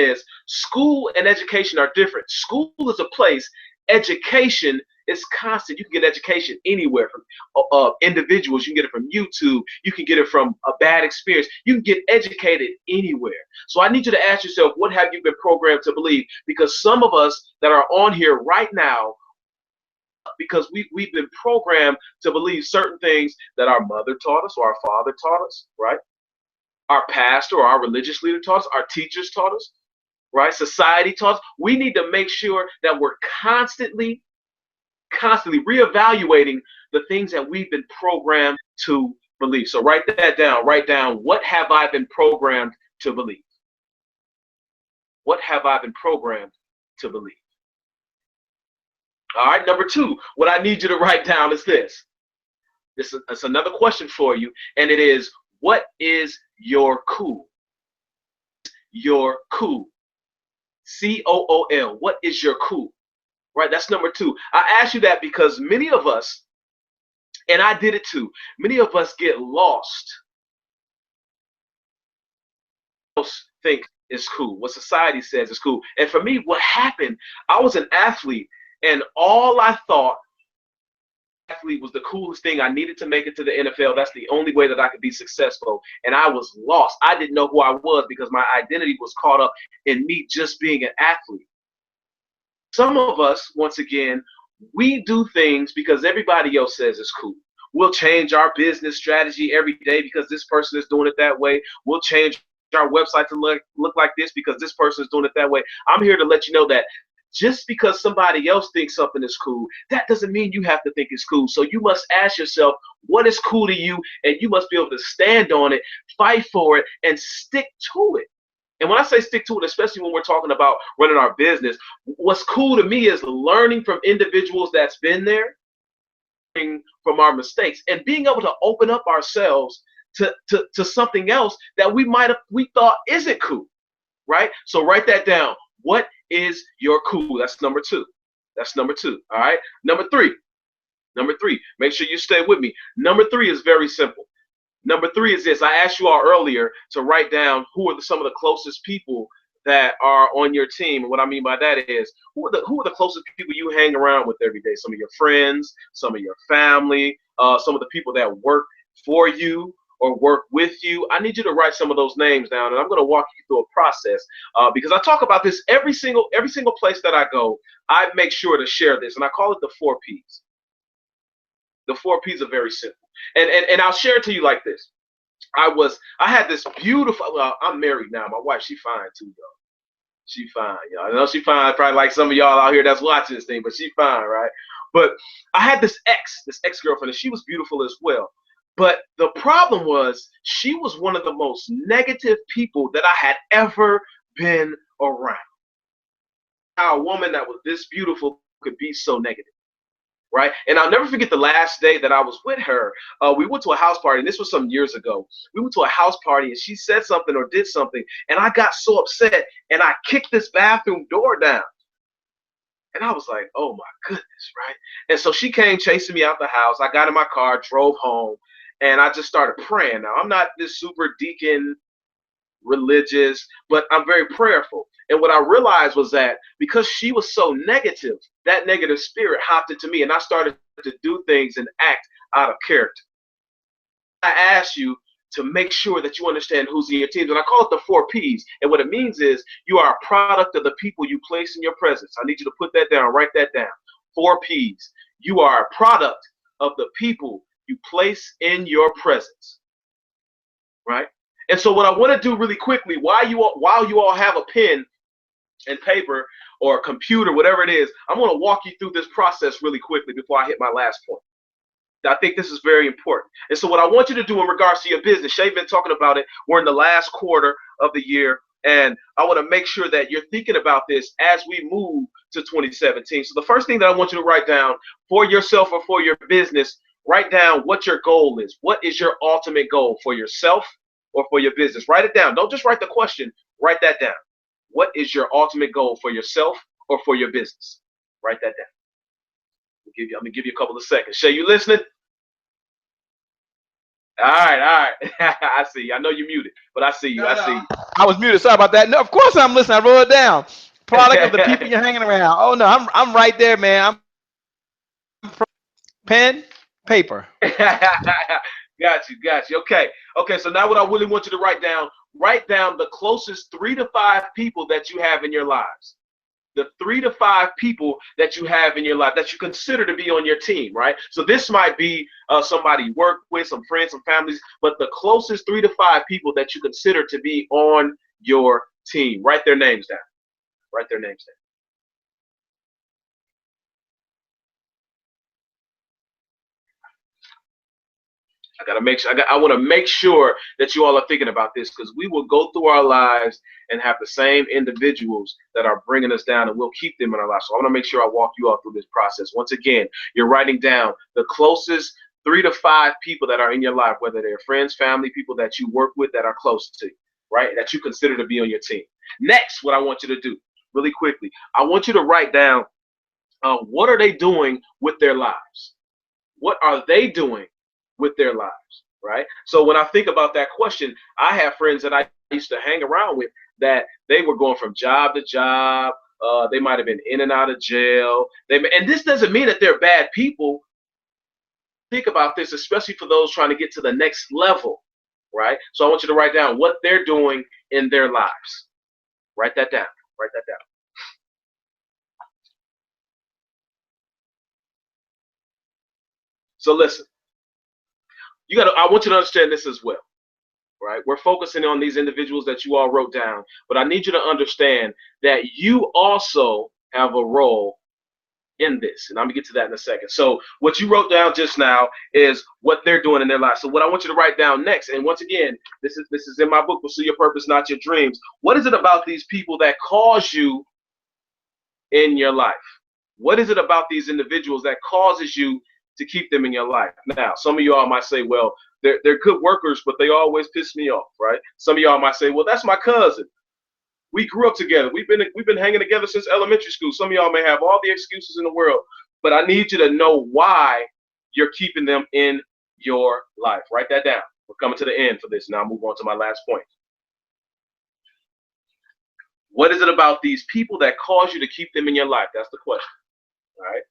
school and education are different. School is a place. Education is constant. You can get education anywhere from individuals. You can get it from YouTube. You can get it from a bad experience. You can get educated anywhere. So I need you to ask yourself, what have you been programmed to believe? Because some of us that are on here right now, because we've been programmed to believe certain things that our mother taught us or our father taught us, right? Our pastor or our religious leader taught us, our teachers taught us, right? Society taught us. We need to make sure that we're constantly reevaluating the things that we've been programmed to believe. So write that down. Write down, what have I been programmed to believe? What have I been programmed to believe? All right, number two, what I need you to write down is this. It's another question for you, and it is, what is your cool? Your cool. C-O-O-L. What is your cool? Right, that's number two. I ask you that because many of us, and I did it too, many of us get lost. Most think is cool. What society says is cool. And for me, what happened, I was an athlete, and all I thought athlete was the coolest thing. I needed to make it to the NFL. That's the only way that I could be successful. And I was lost. I didn't know who I was because my identity was caught up in me just being an athlete. Some of us, once again, we do things because everybody else says it's cool. We'll change our business strategy every day because this person is doing it that way. We'll change our website to look like this because this person is doing it that way. I'm here to let you know that just because somebody else thinks something is cool, that doesn't mean you have to think it's cool. So you must ask yourself, what is cool to you? And you must be able to stand on it, fight for it, and stick to it. And when I say stick to it, especially when we're talking about running our business, what's cool to me is learning from individuals that's been there, from our mistakes, and being able to open up ourselves to something else that we thought isn't cool, right? So write that down. What is your cool? That's number two. That's number two. All right. Number three. Number three. Make sure you stay with me. Number three is very simple. Number three is this. I asked you all earlier to write down who are some of the closest people that are on your team. And what I mean by that is who are the closest people you hang around with every day? Some of your friends, some of your family, some of the people that work for you or work with you. I need you to write some of those names down, and I'm going to walk you through a process because I talk about this every single place that I go. I make sure to share this, and I call it the 4 Ps. The 4 Ps are very simple. And I'll share it to you like this. I had this beautiful, well, I'm married now. My wife, she fine too, though. She fine, y'all. I know she fine, probably like some of y'all out here that's watching this thing, but she fine, right? But I had this ex-girlfriend, and she was beautiful as well. But the problem was she was one of the most negative people that I had ever been around. How a woman that was this beautiful could be so negative. Right. And I'll never forget the last day that I was with her. We went to a house party, and this was some years ago. We went to a house party, and she said something or did something, and I got so upset, and I kicked this bathroom door down. And I was like, oh, my goodness. Right. And so she came chasing me out the house. I got in my car, drove home, and I just started praying. Now, I'm not this super deacon religious, but I'm very prayerful. And what I realized was that because she was so negative, that negative spirit hopped into me, and I started to do things and act out of character. I ask you to make sure that you understand who's in your teams, and I call it the 4 Ps. And what it means is you are a product of the people you place in your presence. I need you to put that down, write that down. 4 Ps. You are a product of the people you place in your presence, right? And so what I want to do really quickly, while you all have a pen and paper or a computer, whatever it is, I'm going to walk you through this process really quickly before I hit my last point. I think this is very important. And so what I want you to do in regards to your business, Shay's been talking about it. We're in the last quarter of the year, and I want to make sure that you're thinking about this as we move to 2017. So the first thing that I want you to write down for yourself or for your business, write down what your goal is. What is your ultimate goal for yourself or for your business? Write it down. Don't just write the question. Write that down. What is your ultimate goal for yourself or for your business? Write that down. I'm going to give you a couple of seconds. Shay, you listening? All right. I see you. I know you're muted, but I see you. No, I see you. I was muted. Sorry about that. No, of course I'm listening. I wrote it down. Product of the people you're hanging around. Oh no, I'm right there, man. I'm pen, paper. Got you. Okay. So now what I really want you to write down the closest 3 to 5 people that you have in your lives. The 3 to 5 people that you have in your life that you consider to be on your team, right? So this might be somebody you work with, some friends, some families, but the closest 3 to 5 people that you consider to be on your team. Write their names down. Write their names down. I want to make sure that you all are thinking about this, because we will go through our lives and have the same individuals that are bringing us down, and we'll keep them in our lives. So I want to make sure I walk you all through this process. Once again, you're writing down the closest 3 to 5 people that are in your life, whether they're friends, family, people that you work with that are close to you, right? That you consider to be on your team. Next, what I want you to do really quickly, I want you to write down what are they doing with their lives? What are they doing with their lives, right? So when I think about that question, I have friends that I used to hang around with that they were going from job to job. They might have been in and out of jail. And this doesn't mean that they're bad people. Think about this, especially for those trying to get to the next level, right? So I want you to write down what they're doing in their lives. Write that down. Write that down. So listen. I want you to understand this as well, right? We're focusing on these individuals that you all wrote down, but I need you to understand that you also have a role in this, and I'm gonna get to that in a second. So what you wrote down just now is what they're doing in their lives. So what I want you to write down next, and once again, this is in my book, Pursue Your Purpose, Not Your Dreams. What is it about these people that cause you in your life? What is it about these individuals that causes you to keep them in your life? Now, some of you all might say, well, they're good workers, but they always piss me off, right? Some of y'all might say, well, that's my cousin. We grew up together. We've been hanging together since elementary school. Some of y'all may have all the excuses in the world, but I need you to know why you're keeping them in your life. Write that down. We're coming to the end for this. Now I'll move on to my last point. What is it about these people that cause you to keep them in your life? That's the question. All right.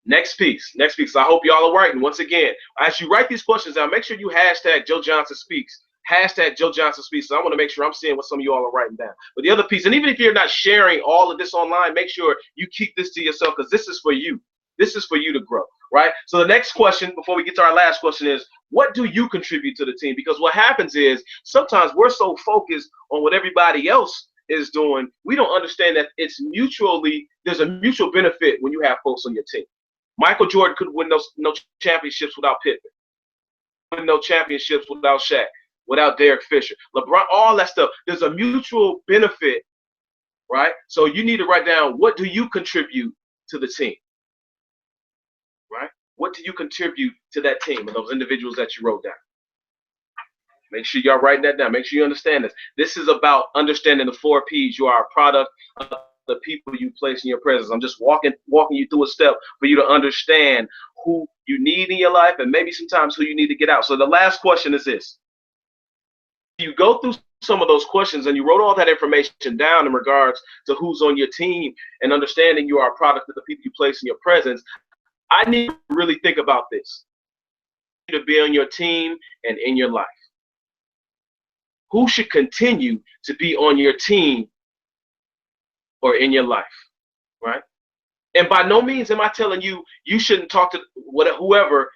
Next piece. I hope y'all are writing. Once again, as you write these questions down, make sure you hashtag Joe Johnson Speaks. Hashtag Joe Johnson Speaks. So I want to make sure I'm seeing what some of you all are writing down. But the other piece, and even if you're not sharing all of this online, make sure you keep this to yourself, because this is for you. This is for you to grow, right? So the next question, before we get to our last question, is what do you contribute to the team? Because what happens is sometimes we're so focused on what everybody else is doing, we don't understand that there's a mutual benefit when you have folks on your team. Michael Jordan could win no championships without Pippen. Win no championships without Shaq, without Derek Fisher. LeBron, all that stuff. There's a mutual benefit, right? So you need to write down, what do you contribute to the team? Right? What do you contribute to that team and those individuals that you wrote down? Make sure y'all writing that down. Make sure you understand this. This is about understanding the 4 P's. You are a product of the people you place in your presence. I'm just walking you through a step for you to understand who you need in your life and maybe sometimes who you need to get out. So the last question is this. You go through some of those questions and you wrote all that information down in regards to who's on your team and understanding you are a product of the people you place in your presence. I need to really think about this. To be on your team and in your life. Who should continue to be on your team or in your life, right? And by no means am I telling you you shouldn't talk to whoever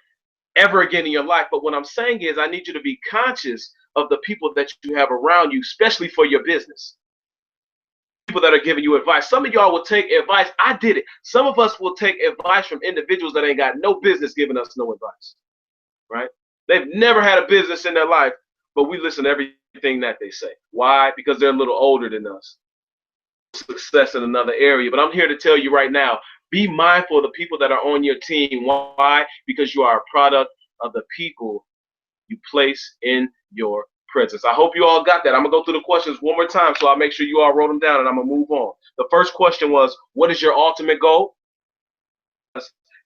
ever again in your life. But what I'm saying is I need you to be conscious of the people that you have around you, especially for your business. People that are giving you advice. Some of y'all will take advice. I did it. Some of us will take advice from individuals that ain't got no business giving us no advice, right? They've never had a business in their life, but we listen to everything that they say. Why? Because they're a little older than us. Success in another area. But I'm here to tell you right now, be mindful of the people that are on your team. Why? Because you are a product of the people you place in your presence. I hope you all got that. I'm going to go through the questions one more time, so I'll make sure you all wrote them down, and I'm going to move on. The first question was, what is your ultimate goal?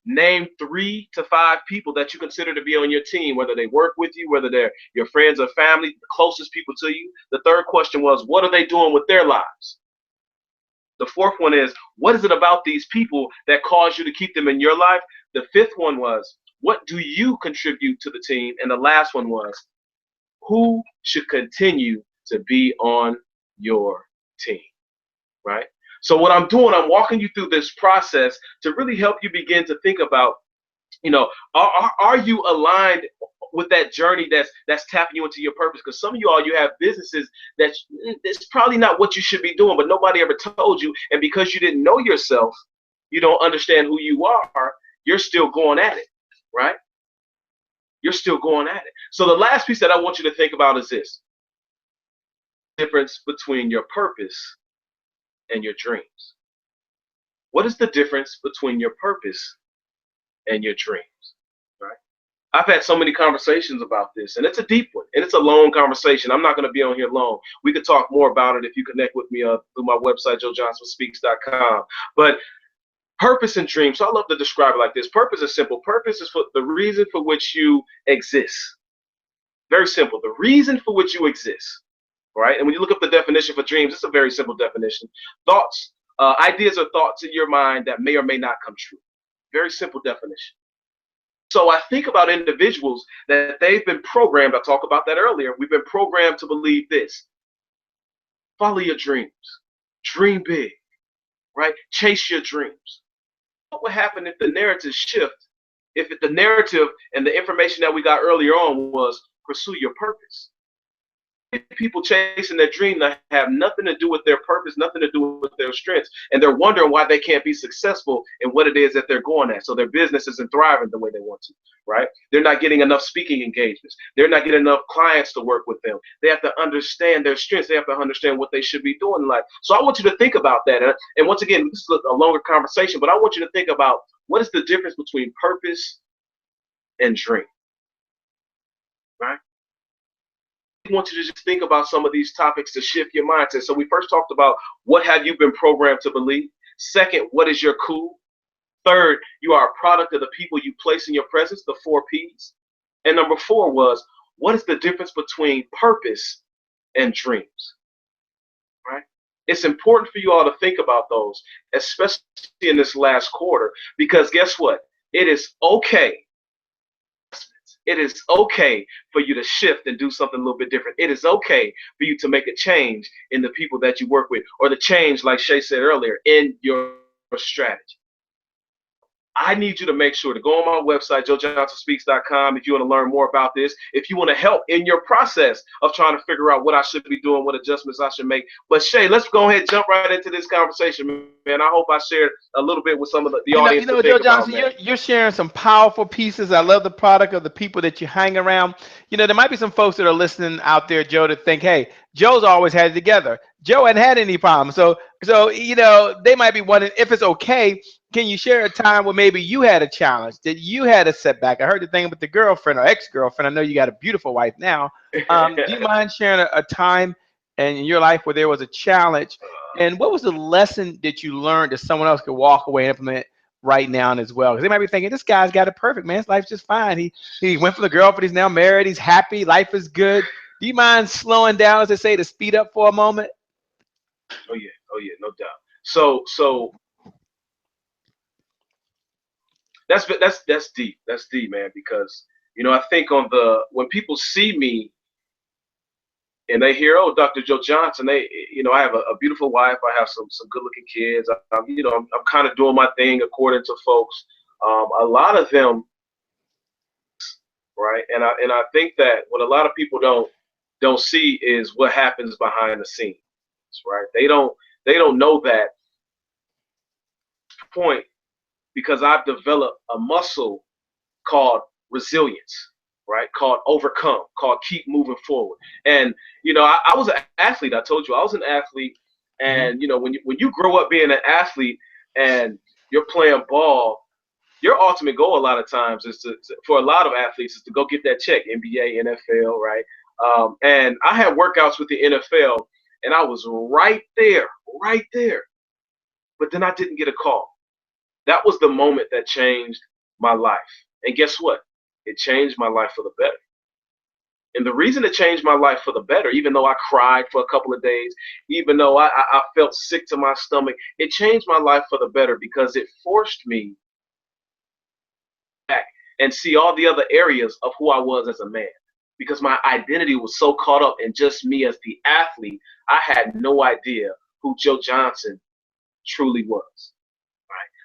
Name 3 to 5 people that you consider to be on your team, whether they work with you, whether they're your friends or family, the closest people to you. The third question was, what are they doing with their lives? The fourth one is, what is it about these people that cause you to keep them in your life? The fifth one was, what do you contribute to the team? And the last one was, who should continue to be on your team, right? So what I'm doing, I'm walking you through this process to really help you begin to think about, are you aligned with that journey that's tapping you into your purpose? Because some of you all, you have businesses it's probably not what you should be doing, but nobody ever told you. And because you didn't know yourself, you don't understand who you are, you're still going at it, right? You're still going at it. So the last piece that I want you to think about is this. Difference between your purpose and your dreams. What is the difference between your purpose and your dreams, right? I've had so many conversations about this, and it's a deep one, and it's a long conversation. I'm not going to be on here long. We could talk more about it if you connect with me through my website, joejohnsonspeaks.com. But purpose and dreams, so I love to describe it like this. Purpose is simple. Purpose is for the reason for which you exist. Very simple. The reason for which you exist, right? And when you look up the definition for dreams, it's a very simple definition. Thoughts, ideas or thoughts in your mind that may or may not come true. Very simple definition. So I think about individuals that they've been programmed. I talked about that earlier. We've been programmed to believe this. Follow your dreams. Dream big, right? Chase your dreams. What would happen if the narrative shift? If the narrative and the information that we got earlier on was pursue your purpose. People chasing their dream that have nothing to do with their purpose, nothing to do with their strengths, and they're wondering why they can't be successful in what it is that they're going at. So their business isn't thriving the way they want to, right? They're not getting enough speaking engagements. They're not getting enough clients to work with them. They have to understand their strengths. They have to understand what they should be doing in life. So I want you to think about that. And once again, this is a longer conversation, but I want you to think about what is the difference between purpose and dream, right? want you to just think about some of these topics to shift your mindset. So we first talked about what have you been programmed to believe. Second, what is your cool? Third, you are a product of the people you place in your presence, the 4 Ps. And number 4 was, what is the difference between purpose and dreams? Right? It's important for you all to think about those, especially in this last quarter, because guess what? It is okay. It is okay for you to shift and do something a little bit different. It is okay for you to make a change in the people that you work with, or the change, like Shay said earlier, in your strategy. I need you to make sure to go on my website, joejohnsonspeaks.com, if you want to learn more about this, if you want to help in your process of trying to figure out what I should be doing, what adjustments I should make. But Shay, let's go ahead and jump right into this conversation, man. I hope I shared a little bit with some of the audience to Joe think about, Johnson, man. you're sharing some powerful pieces. I love the product of the people that you hang around. There might be some folks that are listening out there, Joe, that think, hey, Joe's always had it together. Joe hadn't had any problems. So they might be wondering if it's okay. Can you share a time where maybe you had a challenge, that you had a setback? I heard the thing with the girlfriend or ex-girlfriend. I know you got a beautiful wife now. Do you mind sharing a time in your life where there was a challenge? And what was the lesson that you learned that someone else could walk away and implement right now as well? Because they might be thinking, this guy's got it perfect, man. His life's just fine. He went for the girlfriend. He's now married. He's happy. Life is good. Do you mind slowing down, as they say, to speed up for a moment? Oh yeah, no doubt. So that's deep. That's deep, man. Because I think when people see me and they hear, oh, Dr. Joe Johnson, I have a beautiful wife. I have some good looking kids. I'm kind of doing my thing according to folks. A lot of them, right? And I think that what a lot of people don't see is what happens behind the scenes, right? They don't know that point, because I've developed a muscle called resilience, right? Called overcome, called keep moving forward. And I was an athlete. I told you I was an athlete. And when you grow up being an athlete and you're playing ball, your ultimate goal a lot of times is for a lot of athletes is to go get that check, NBA, NFL, right? And I had workouts with the NFL, and I was right there. But then I didn't get a call. That was the moment that changed my life. And guess what? It changed my life for the better. And the reason it changed my life for the better, even though I cried for a couple of days, even though I felt sick to my stomach, it changed my life for the better because it forced me back and see all the other areas of who I was as a man. Because my identity was so caught up in just me as the athlete, I had no idea who Joe Johnson truly was.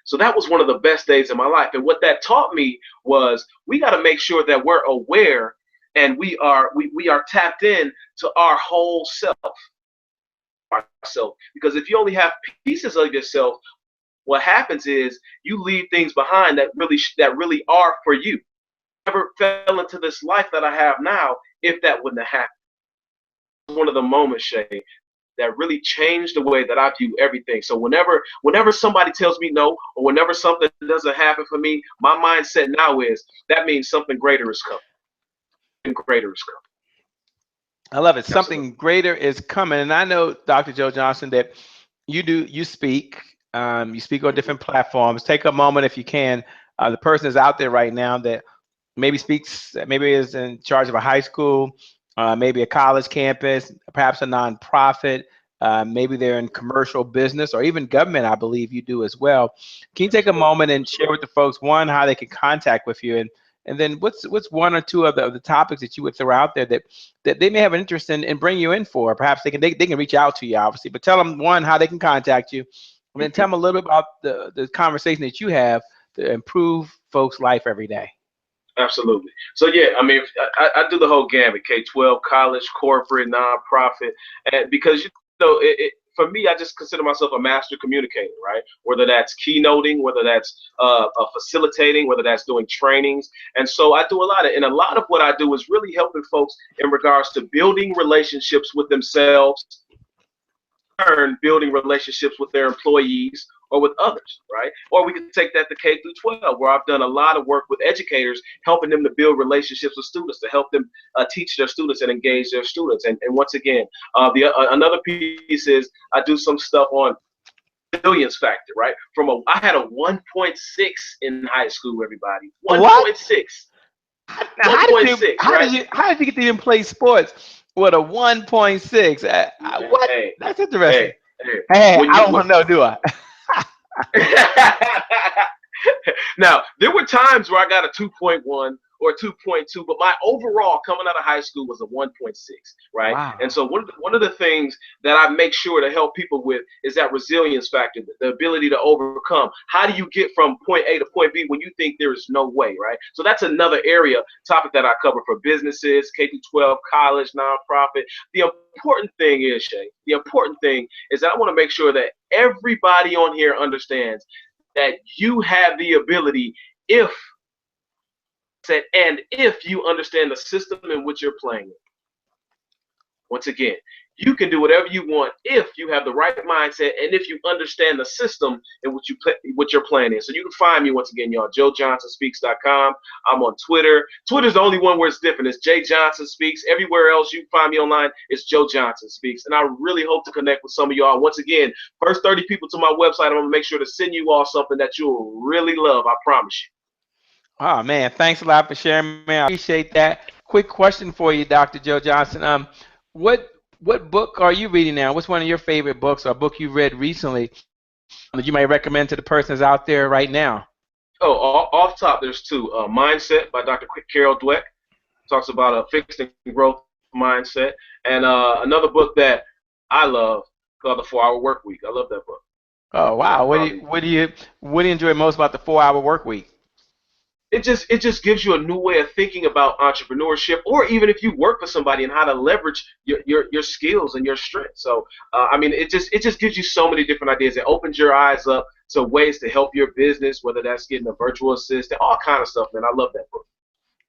So that was one of the best days of my life. And what that taught me was we got to make sure that we're aware and we are tapped in to our whole self. Because if you only have pieces of yourself, what happens is you leave things behind that really are for you. I never fell into this life that I have now if that wouldn't have happened. One of the moments, Shay, that really changed the way that I view everything. So whenever somebody tells me no, or whenever something doesn't happen for me, my mindset now is that means something greater is coming. Something greater is coming. I love it. Absolutely. Something greater is coming. And I know, Dr. Joe Johnson, that you speak. You speak on different platforms. Take a moment if you can. The person is out there right now that maybe is in charge of a high school, maybe a college campus, perhaps a nonprofit. Maybe they're in commercial business or even government. I believe you do as well. Can you take a moment and share with the folks, one, how they can contact with you, and then what's one or two of the topics that you would throw out there that they may have an interest in and bring you in for? Perhaps they can reach out to you, obviously, but tell them, one, how they can contact you, and then tell them a little bit about the conversation that you have to improve folks' life every day. Absolutely. So yeah, I mean, I do the whole gamut: K-12, college, corporate, nonprofit, and because for me, I just consider myself a master communicator, right? Whether that's keynoting, whether that's facilitating, whether that's doing trainings, and so I do a lot of what I do is really helping folks in regards to building relationships with themselves, turn building relationships with their employees or with others, right? Or we can take that to K through 12, where I've done a lot of work with educators, helping them to build relationships with students, to help them teach their students and engage their students. And once again, another piece is I do some stuff on resilience factor, right? I had a 1.6 in high school, everybody. What? 1.6. Now, 1.6, right? how did you get to even play sports with a 1.6? What? Hey, That's interesting. hey. Hey, I don't want to know, do I? Now, there were times where I got a 2.1 or 2.2, but my overall coming out of high school was a 1.6, right? Wow. And so one of the things that I make sure to help people with is that resilience factor, the ability to overcome. How do you get from point A to point B when you think there is no way, right? So that's another topic that I cover for businesses, K through 12, college, nonprofit. The important thing is, Shay, that I want to make sure that everybody on here understands that you have the ability if you understand the system in which you're playing. Once again, you can do whatever you want if you have the right mindset and if you understand the system in which you're playing in. So you can find me once again, y'all, JoeJohnsonSpeaks.com. I'm on Twitter. Twitter's the only one where it's different. It's J Johnson Speaks. Everywhere else you can find me online, it's Joe Johnson Speaks. And I really hope to connect with some of y'all. Once again, first 30 people to my website, I'm gonna make sure to send you all something that you'll really love. I promise you. Oh man, thanks a lot for sharing, man. I appreciate that. Quick question for you, Dr. Joe Johnson. What book are you reading now? What's one of your favorite books or book you read recently that you might recommend to the person that's out there right now? Oh, off top, there's two. Mindset by Dr. Carol Dweck. Talks about a fixed and growth mindset. And another book that I love called The 4-Hour Work Week. I love that book. Oh wow, what do you enjoy most about the 4-Hour Work Week? It just gives you a new way of thinking about entrepreneurship, or even if you work for somebody, and how to leverage your skills and your strengths. So I mean, it just gives you so many different ideas. It opens your eyes up to ways to help your business, whether that's getting a virtual assistant, all kind of stuff, man. I love that book.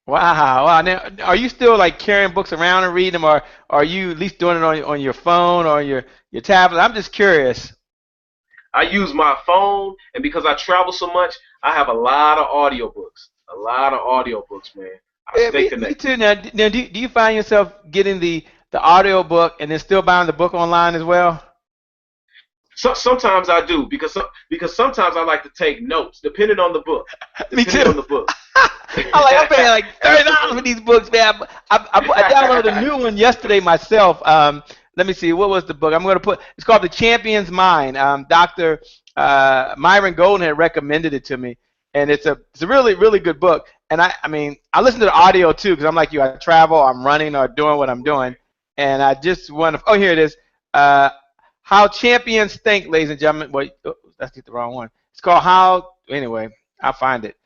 Wow. Now, are you still like carrying books around and reading them, or are you at least doing it on your phone or your tablet? I'm just curious. I use my phone, and because I travel so much, I have a lot of audiobooks. Man. I stay connected. Me too. Now do you find yourself getting the audiobook and then still buying the book online as well? So sometimes I do, because sometimes I like to take notes, depending on the book. Me too. I'm paying like $30 for these books, man. I downloaded a new one yesterday myself. Let me see. What was the book? It's called The Champion's Mind. Dr. Myron Golden had recommended it to me, and it's a really, really good book. And I mean, I listen to the audio too, because I'm like you. I travel, I'm running, or doing what I'm doing, and I just want to. Oh, here it is. How Champions Think, ladies and gentlemen. Well, let's get the wrong one. It's called How. Anyway, I'll find it.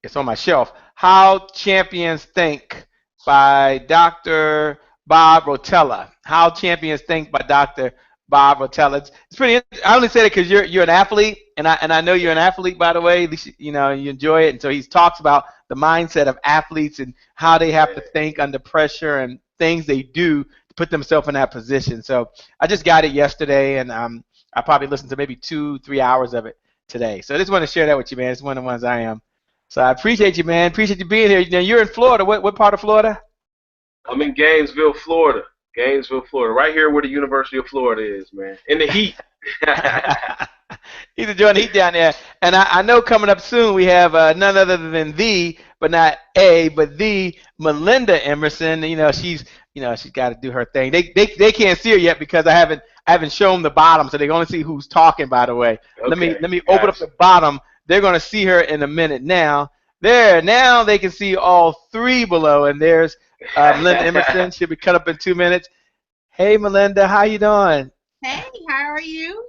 It's on my shelf. How Champions Think by Dr. Bob Rotella. How Champions Think by Dr. Bob Rotella. It's pretty. I only say that because you're an athlete, and I know you're an athlete, by the way. At least you enjoy it. And so he talks about the mindset of athletes and how they have to think under pressure and things they do to put themselves in that position. So I just got it yesterday, and I probably listened to maybe 2-3 hours of it today. So I just want to share that with you, man. It's one of the ones I am. So I appreciate you, man. Appreciate you being here. Now you're in Florida. What part of Florida? I'm in Gainesville, Florida. Right here where the University of Florida is, man. In the heat. He's enjoying the heat down there. And I know coming up soon we have none other than but the Melinda Emerson. She's got to do her thing. They can't see her yet because I haven't shown the bottom, so they can only see who's talking, by the way. Okay, let me open up the bottom. They're going to see her in a minute now. Now they can see all three below, and there's Melinda Emerson. She'll be cut up in 2 minutes. Hey, Melinda, how you doing? Hey, how are you?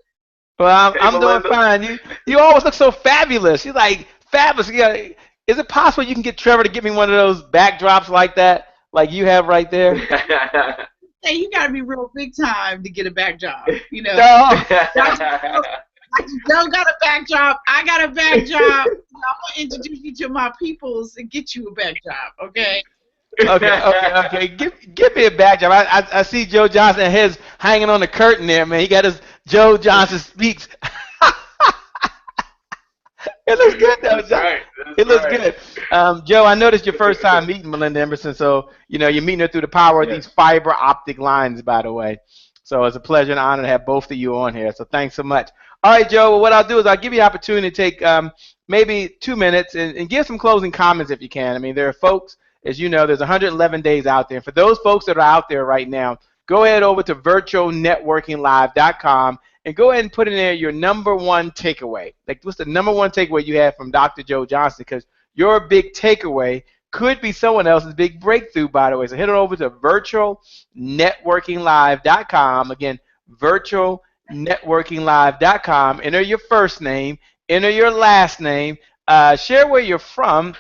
Well, I'm doing fine. You always look so fabulous. You're like fabulous. Is it possible you can get Trevor to give me one of those backdrops like that, like you have right there? Hey, you got to be real big time to get a backdrop. No. Joe got a backdrop. I got a backdrop. I'm going to introduce you to my peoples and get you a backdrop, okay? Okay. Give me a backdrop. I see Joe Johnson, his hanging on the curtain there, man. He got his Joe Johnson speaks. It looks good though, That's Joe. right. That's It looks right. good. Joe, I noticed your first time meeting Melinda Emerson, so you're meeting her through the power of these Yes. fiber optic lines, by the way. So it's a pleasure and honor to have both of you on here. So thanks so much. All right, Joe. Well, what I'll do is I'll give you the opportunity to take maybe 2 minutes and give some closing comments if you can. I mean, there are folks, as you know, there's 111 days out there. And for those folks that are out there right now, go ahead over to virtualnetworkinglive.com and go ahead and put in there your number one takeaway. Like, what's the number one takeaway you have from Dr. Joe Johnson? Because your big takeaway could be someone else's big breakthrough, by the way. So head on over to virtualnetworkinglive.com. Again, virtualnetworkinglive.com. Enter your first name, enter your last name, share where you're from,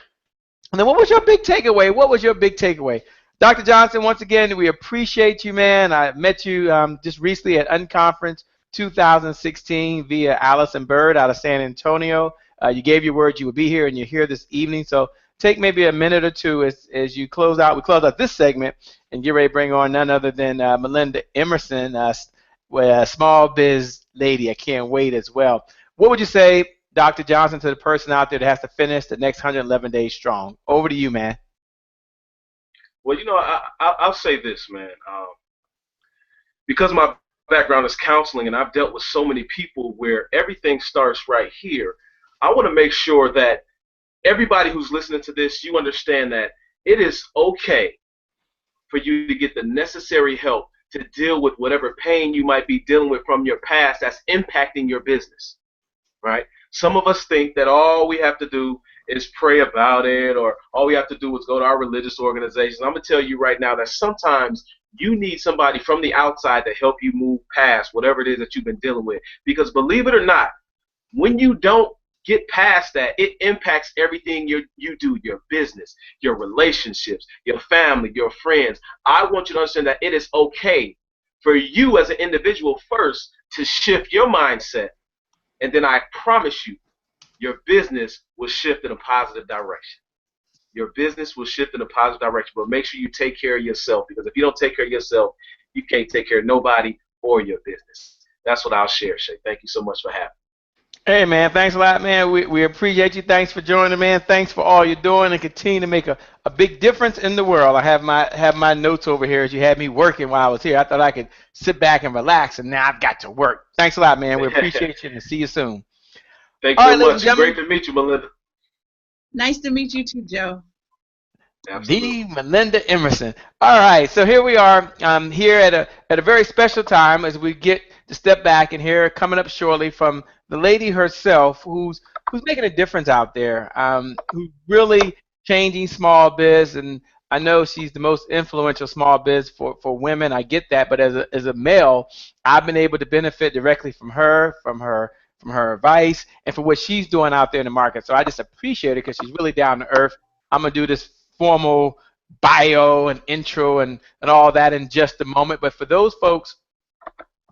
and then what was your big takeaway? What was your big takeaway? Dr. Johnson, once again, we appreciate you, man. I met you just recently at Unconference 2016 via Allison Bird out of San Antonio. You gave your word you would be here, and you're here this evening. So take maybe a minute or two as you close out. We close out this segment and get ready to bring on none other than Melinda Emerson, a small biz lady. I can't wait as well. What would you say, Dr. Johnson, to the person out there that has to finish the next 111 days strong? Over to you, man. Well, I'll say this, man. Because my background is counseling and I've dealt with so many people where everything starts right here, I want to make sure that everybody who's listening to this, you understand that it is okay for you to get the necessary help to deal with whatever pain you might be dealing with from your past that's impacting your business, right? Some of us think that all we have to do is pray about it, or all we have to do is go to our religious organizations. I'm going to tell you right now that sometimes you need somebody from the outside to help you move past whatever it is that you've been dealing with. Because believe it or not, when you don't get past that, it impacts everything you do, your business, your relationships, your family, your friends. I want you to understand that it is okay for you as an individual first to shift your mindset. And then I promise you, your business will shift in a positive direction. Your business will shift in a positive direction, but make sure you take care of yourself, because if you don't take care of yourself, you can't take care of nobody or your business. That's what I'll share, Shay. Thank you so much for having me. Hey, man, thanks a lot, man. We appreciate you. Thanks for joining, man. Thanks for all you're doing, and continue to make a big difference in the world. I have my notes over here as you had me working while I was here. I thought I could sit back and relax, and now I've got to work. Thanks a lot, man. We appreciate you, and see you soon. Thanks so much. Great to meet you, Melinda. Nice to meet you too, Joe. Absolutely. The Melinda Emerson. All right, so here we are here at a very special time as we get to step back and hear coming up shortly from the lady herself who's making a difference out there, who's really changing small biz. And I know she's the most influential small biz for women. I get that, but as a male, I've been able to benefit directly from her advice, and for what she's doing out there in the market. So I just appreciate it because she's really down to earth. I'm gonna do this formal bio and intro and all that in just a moment. But for those folks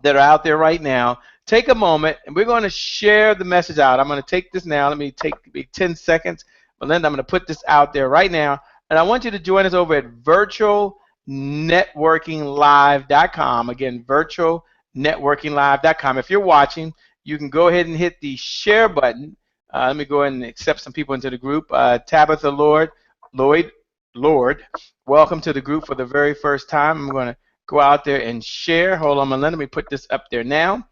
that are out there right now, take a moment and we're going to share the message out. I'm going to take this now. Let me take 10 seconds. Melinda, I'm going to put this out there right now. And I want you to join us over at virtualnetworkinglive.com. Again, virtualnetworkinglive.com. If you're watching, you can go ahead and hit the share button. Let me go ahead and accept some people into the group. Tabitha Lloyd, welcome to the group for the very first time. I'm going to go out there and share. Hold on, Melinda. Let me put this up there now.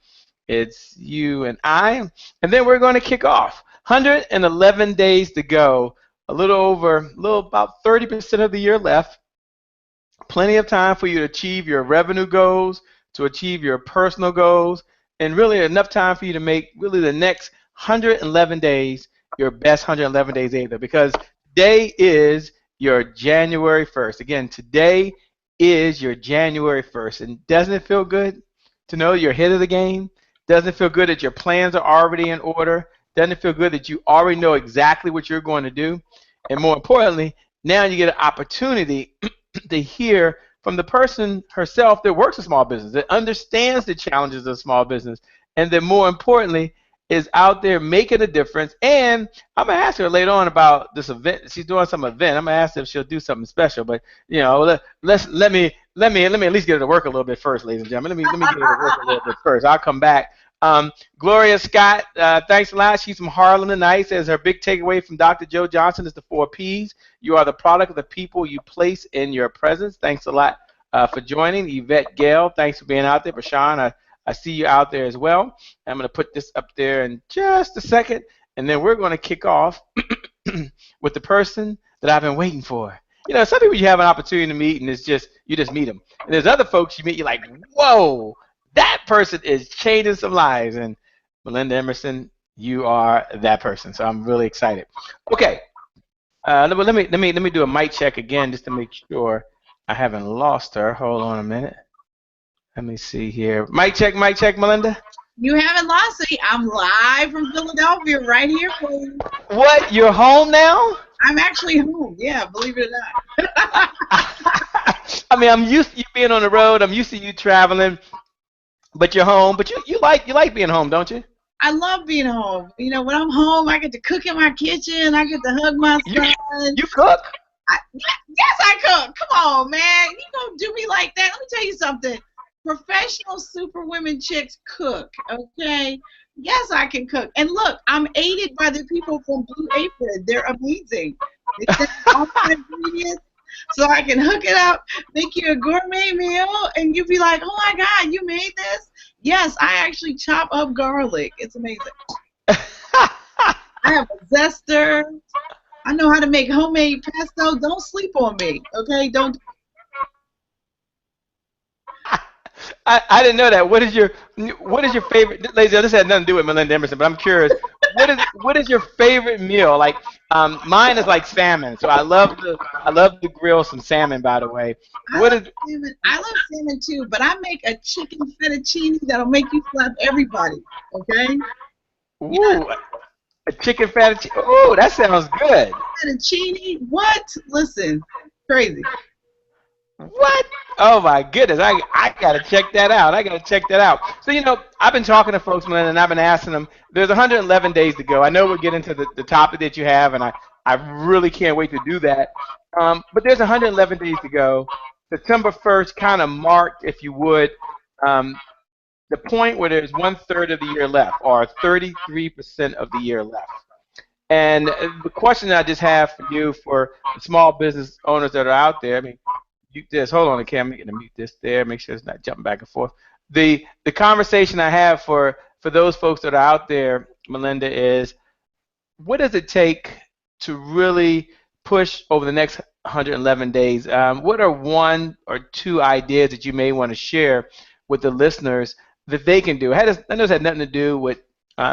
It's you and I. And then we're going to kick off. 111 days to go. About 30% of the year left. Plenty of time for you to achieve your revenue goals, to achieve your personal goals, and really enough time for you to make really the next 111 days your best 111 days either, because today is your January 1st. Again, today is your January 1st. And doesn't it feel good to know you're ahead of the game? Doesn't it feel good that your plans are already in order? Doesn't it feel good that you already know exactly what you're going to do? And more importantly, now you get an opportunity to hear from the person herself that works a small business, that understands the challenges of small business, and then more importantly, is out there making a difference. And I'm gonna ask her later on about this event. She's doing some event. I'm gonna ask her if she'll do something special. But let let me at least get it to work a little bit first, ladies and gentlemen. Let me get it to work a little bit first. I'll come back. Gloria Scott, thanks a lot. She's from Harlem tonight. Says her big takeaway from Dr. Joe Johnson is the 4 Ps. You are the product of the people you place in your presence. Thanks a lot for joining. Yvette Gale, thanks for being out there. Bashan, I see you out there as well. I'm going to put this up there in just a second, and then we're going to kick off with the person that I've been waiting for. You know, some people you have an opportunity to meet, and it's just you just meet them. And there's other folks you meet, you're like, whoa, that person is changing some lives. And Melinda Emerson, you are that person. So I'm really excited. Okay, let me do a mic check again just to make sure I haven't lost her. Hold on a minute. Let me see here. Mic check, Melinda. You haven't lost me. I'm live from Philadelphia, right here for you. What? You're home now? I'm actually home. Yeah, believe it or not. I mean, I'm used to you being on the road. I'm used to you traveling, but you're home. But you like being home, don't you? I love being home. You know, when I'm home, I get to cook in my kitchen. I get to hug my son. You cook? Yes, I cook. Come on, man. You don't do me like that. Let me tell you something. Professional superwomen chicks cook, okay? Yes, I can cook. And look, I'm aided by the people from Blue Apron. They're amazing. They send all my ingredients so I can hook it up, make you a gourmet meal, and you'll be like, oh my God, you made this? Yes, I actually chop up garlic. It's amazing. I have a zester. I know how to make homemade pesto. Don't sleep on me, okay? Don't. I didn't know that. What is your favorite? Ladies, this had nothing to do with Melinda Emerson, but I'm curious. What is your favorite meal? Like mine is like salmon. So I love to grill some salmon. By the way, I love salmon too, but I make a chicken fettuccine that'll make you slap everybody. Okay. Ooh, yeah. A chicken fettuccine. Ooh, that sounds good. Fettuccine? What? Listen, crazy. What? Oh my goodness! I gotta check that out. So you know, I've been talking to folks, Melinda, and I've been asking them. There's 111 days to go. I know we'll get into the topic that you have, and I really can't wait to do that. But there's 111 days to go. September 1st kind of marked, if you would, the point where there's 1/3 of the year left, or 33% of the year left. And the question that I just have for you, for the small business owners that are out there, I mean. Mute this. Hold on, Cam. I'm going to mute this there. Make sure it's not jumping back and forth. The conversation I have for those folks that are out there, Melinda, is what does it take to really push over the next 111 days? What are 1 or 2 ideas that you may want to share with the listeners that they can do? I know it had nothing to do with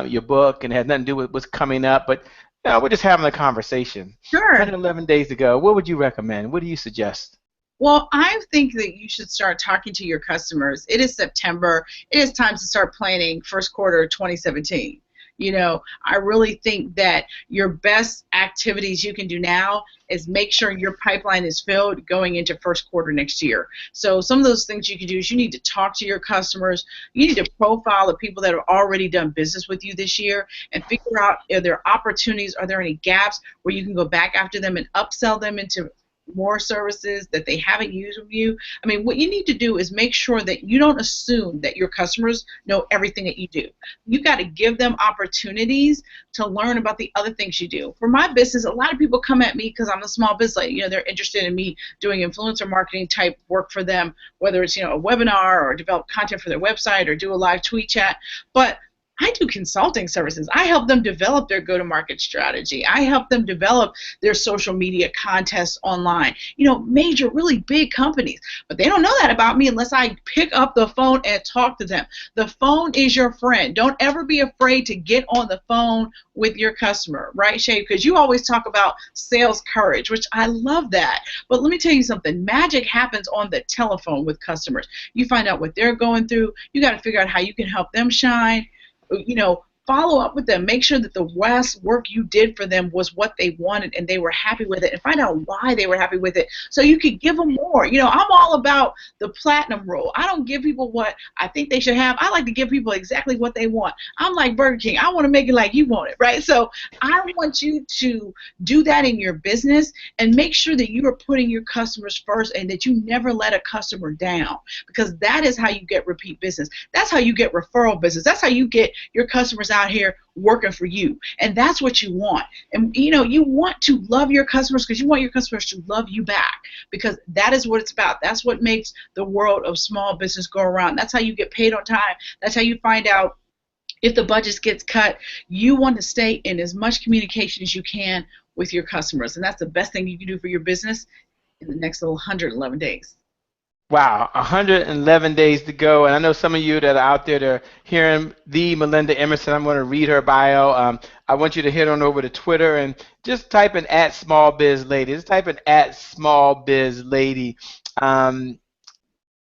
your book and it had nothing to do with what's coming up, but you know, we're just having a conversation. Sure. 111 days to go. What would you recommend? What do you suggest? Well, I think that you should start talking to your customers. It is September. It is time to start planning first quarter of 2017. You know, I really think that your best activities you can do now is make sure your pipeline is filled going into first quarter next year. So some of those things you can do is you need to talk to your customers. You need to profile the people that have already done business with you this year and figure out are there opportunities, are there any gaps where you can go back after them and upsell them into more services that they haven't used with you. I mean, what you need to do is make sure that you don't assume that your customers know everything that you do. You've got to give them opportunities to learn about the other things you do. For my business, a lot of people come at me because I'm a small business. Like, you know, they're interested in me doing influencer marketing type work for them, whether it's, you know, a webinar or develop content for their website or do a live tweet chat. But I do consulting services. I help them develop their go-to-market strategy. I help them develop their social media contests online. You know, major, really big companies. But they don't know that about me unless I pick up the phone and talk to them. The phone is your friend. Don't ever be afraid to get on the phone with your customer, right, Shay? Because you always talk about sales courage, which I love that. But let me tell you something. Magic happens on the telephone with customers. You find out what they're going through. You got to figure out how you can help them shine. You know, follow up with them. Make sure that the last work you did for them was what they wanted and they were happy with it, and find out why they were happy with it so you could give them more. You know, I'm all about the platinum rule. I don't give people what I think they should have. I like to give people exactly what they want. I'm like Burger King. I want to make it like you want it, right? So I want you to do that in your business and make sure that you are putting your customers first and that you never let a customer down, because that is how you get repeat business. That's how you get referral business. That's how you get your customers out here working for you. And that's what you want. And you know, you want to love your customers because you want your customers to love you back, because that is what it's about. That's what makes the world of small business go around. That's how you get paid on time. That's how you find out if the budget gets cut. You want to stay in as much communication as you can with your customers. And that's the best thing you can do for your business in the next little 111 days. Wow, 111 days to go. And I know some of you that are out there that are hearing the Melinda Emerson. I'm going to read her bio. I want you to head on over to Twitter and just type in @smallbizlady. Just type in @smallbizlady.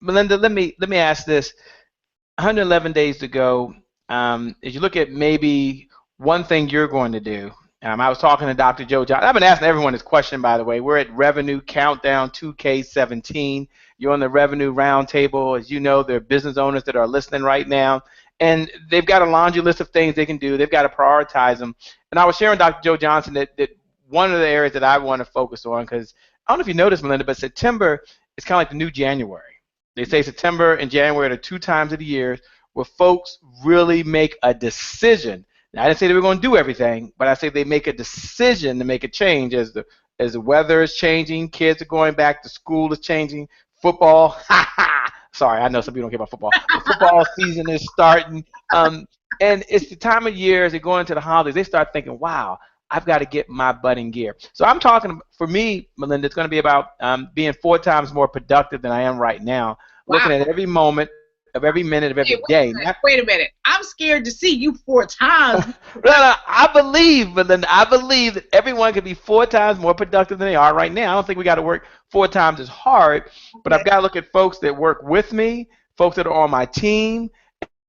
Melinda, let me ask this. 111 days to go. As you look at maybe one thing you're going to do. I was talking to Dr. Joe Johnson. I've been asking everyone this question, by the way. We're at Revenue Countdown 2K17. You're on the Revenue Roundtable. As you know, there are business owners that are listening right now, and they've got a laundry list of things they can do. They've got to prioritize them. And I was sharing with Dr. Joe Johnson that one of the areas that I want to focus on, because I don't know if you noticed, Melinda, but September is kind of like the new January. They say September and January are the 2 times of the year where folks really make a decision. Now, I didn't say they were going to do everything, but I say they make a decision to make a change as the weather is changing, kids are going back to school is changing, football, sorry, I know some people don't care about football. The football season is starting, and it's the time of year as they go into the holidays, they start thinking, wow, I've got to get my butt in gear. So I'm talking, for me, Melinda, it's going to be about being 4 times more productive than I am right now, looking at every moment of every minute of every day. Wait a minute. I'm scared to see you 4 times. No, I believe, Melinda, I believe that everyone can be 4 times more productive than they are right now. I don't think we got to work 4 times as hard, but I've got to look at folks that work with me, folks that are on my team.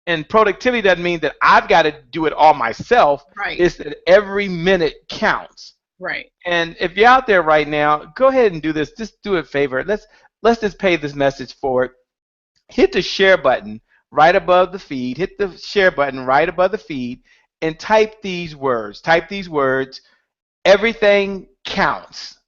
And productivity doesn't mean that I've got to do it all myself. Right. It's that every minute counts. Right. And if you're out there right now, go ahead and do this. Just do it a favor. Let's just pay this message forward. Hit the share button right above the feed. Hit the share button right above the feed and type these words. Type these words, everything counts.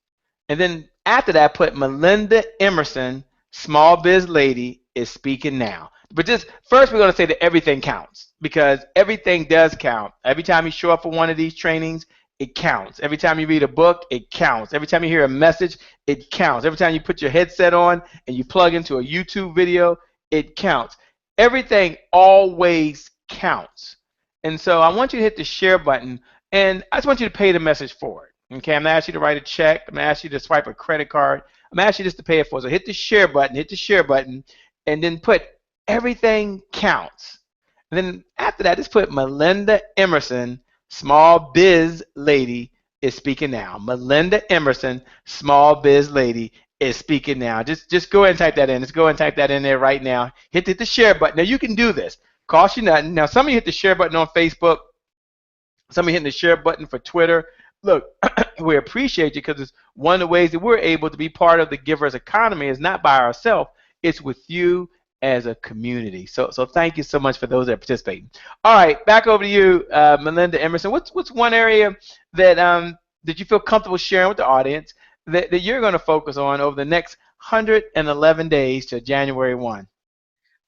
And then after that, put Melinda Emerson, Small Biz Lady, is speaking now. But just first, we're going to say that everything counts, because everything does count. Every time you show up for one of these trainings, it counts. Every time you read a book, it counts. Every time you hear a message, it counts. Every time you put your headset on and you plug into a YouTube video, it counts. Everything always counts. And so I want you to hit the share button, and I just want you to pay the message forward. Okay, I'm going to ask you to write a check. I'm going to ask you to swipe a credit card. I'm going to ask you just to pay it forward. So hit the share button, and then put everything counts. And then after that, just put Melinda Emerson, Small Biz Lady, is speaking now. Melinda Emerson, Small Biz Lady, is speaking now. Just go ahead and type that in. Just go ahead and type that in there right now. Hit the share button. Now you can do this. Cost you nothing. Now some of you hit the share button on Facebook. Some of you hitting the share button for Twitter. Look, we appreciate you, because it's one of the ways that we're able to be part of the givers economy is not by ourselves. It's with you as a community. So thank you so much for those that are participating. All right, back over to you, Melinda Emerson. What's one area that that you feel comfortable sharing with the audience that you're going to focus on over the next 111 days to January 1?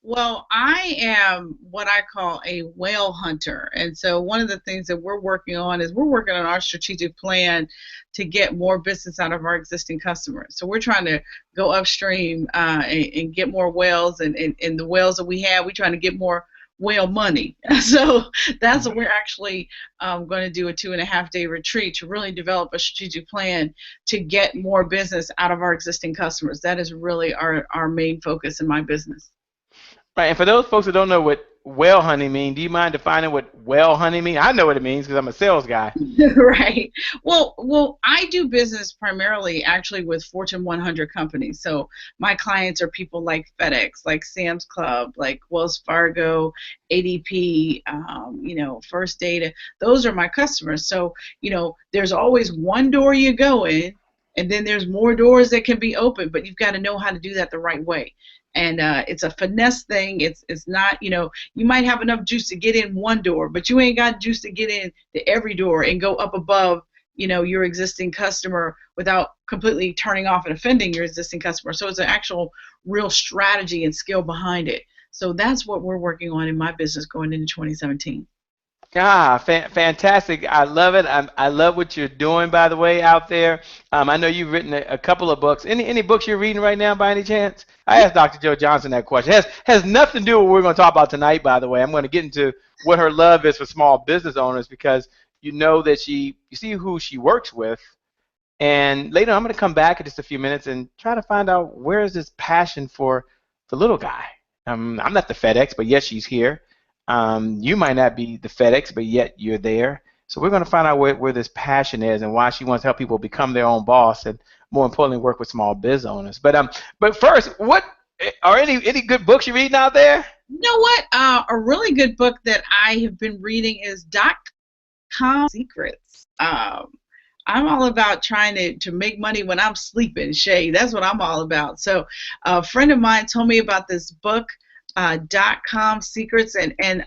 Well, I am what I call a whale hunter. And so one of the things that we're working on is we're working on our strategic plan to get more business out of our existing customers. So we're trying to go upstream and get more whales. And the whales that we have, we're trying to get more whale money. So that's what we're actually going to do, a 2.5-day retreat to really develop a strategic plan to get more business out of our existing customers. That is really our main focus in my business. Right, and for those folks that don't know what well honey mean? Do you mind defining what well honey mean? I know what it means because I'm a sales guy. Right. Well, I do business primarily actually with Fortune 100 companies. So my clients are people like FedEx, like Sam's Club, like Wells Fargo, ADP, First Data. Those are my customers. So, there's always one door you go in, and then there's more doors that can be opened, but you've got to know how to do that the right way. And it's a finesse thing. It's not, you might have enough juice to get in one door, but you ain't got juice to get in to every door and go up above, your existing customer without completely turning off and offending your existing customer. So it's an actual real strategy and skill behind it. So that's what we're working on in my business going into 2017. Fantastic. I love it. I love what you're doing, by the way, out there. I know you've written a couple of books. Any books you're reading right now by any chance? I asked Dr. Joe Johnson that question. Has nothing to do with what we're going to talk about tonight, by the way. I'm going to get into what her love is for small business owners because you know that you see who she works with. And later I'm going to come back in just a few minutes and try to find out where is this passion for the little guy. I'm not the FedEx, but yes, she's here. You might not be the FedEx, but yet you're there. So we're going to find out where this passion is and why she wants to help people become their own boss and, more importantly, work with small biz owners. But first, what are any good books you're reading out there? You know what? A really good book that I have been reading is .com Secrets. I'm all about trying to make money when I'm sleeping, Shay. That's what I'm all about. So a friend of mine told me about this book, .com Secrets, and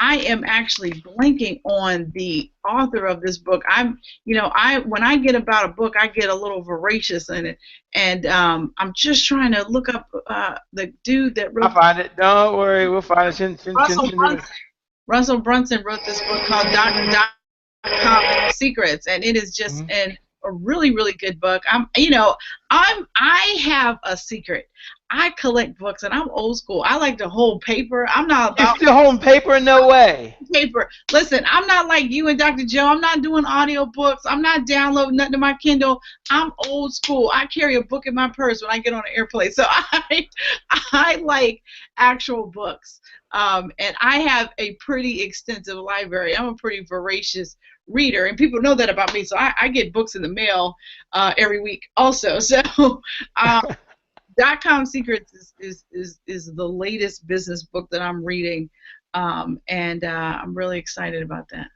I am actually blanking on the author of this book. When I get about a book, I get a little voracious in it, and I'm just trying to look up the dude that wrote. I'll find it. Don't worry, we'll find it. Russell Brunson wrote this book called .com Secrets, and it is just a really, really good book. I have a secret. I collect books, and I'm old school. I like to hold paper. I'm not about. You still holding paper? No way. Paper. Listen, I'm not like you and Dr. Joe. I'm not doing audio books. I'm not downloading nothing to my Kindle. I'm old school. I carry a book in my purse when I get on an airplane. So I like actual books. And I have a pretty extensive library. I'm a pretty voracious reader, and people know that about me. So I get books in the mail every week also. So .com Secrets is the latest business book that I'm reading, and I'm really excited about that.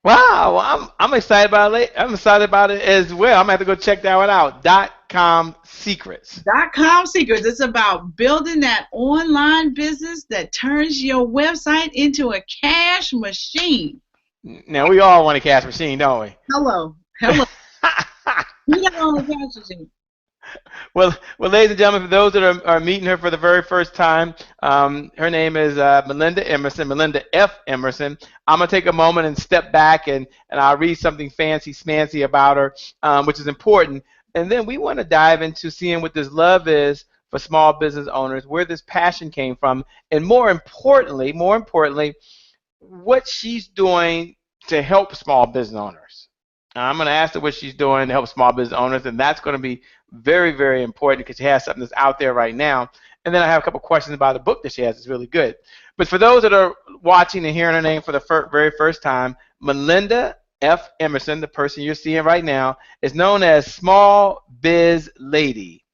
Wow, well, I'm excited about it. I'm excited about it as well. I'm gonna have to go check that one out. .com Secrets. .com Secrets. It's about building that online business that turns your website into a cash machine. Now we all want a cash machine, don't we? Hello. We don't want a cash machine. Well, ladies and gentlemen, for those that are meeting her for the very first time, her name is Melinda Emerson, Melinda F. Emerson. I'm going to take a moment and step back, and I'll read something fancy about her, which is important. And then we want to dive into seeing what this love is for small business owners, where this passion came from, and more importantly, what she's doing to help small business owners. I'm going to ask her what she's doing to help small business owners, and that's going to be very, very important because she has something that's out there right now. And then I have a couple questions about the book that she has. It's really good. But for those that are watching and hearing her name for the very first time, Melinda F. Emerson, the person you're seeing right now, is known as Small Biz Lady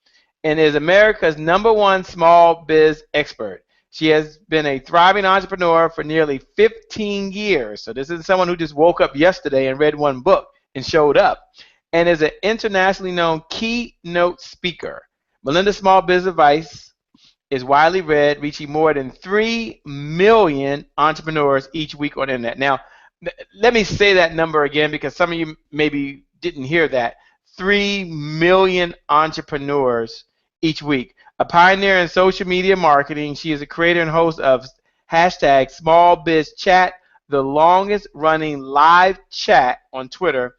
and is America's #1 small biz expert. She has been a thriving entrepreneur for nearly 15 years. So this isn't someone who just woke up yesterday and read one book and showed up, and is an internationally known keynote speaker. Melinda's Small Biz Advice is widely read, reaching more than 3 million entrepreneurs each week on the internet. Now, let me say that number again because some of you maybe didn't hear that. 3 million entrepreneurs each week. A pioneer in social media marketing, she is a creator and host of #SmallBizChat, the longest running live chat on Twitter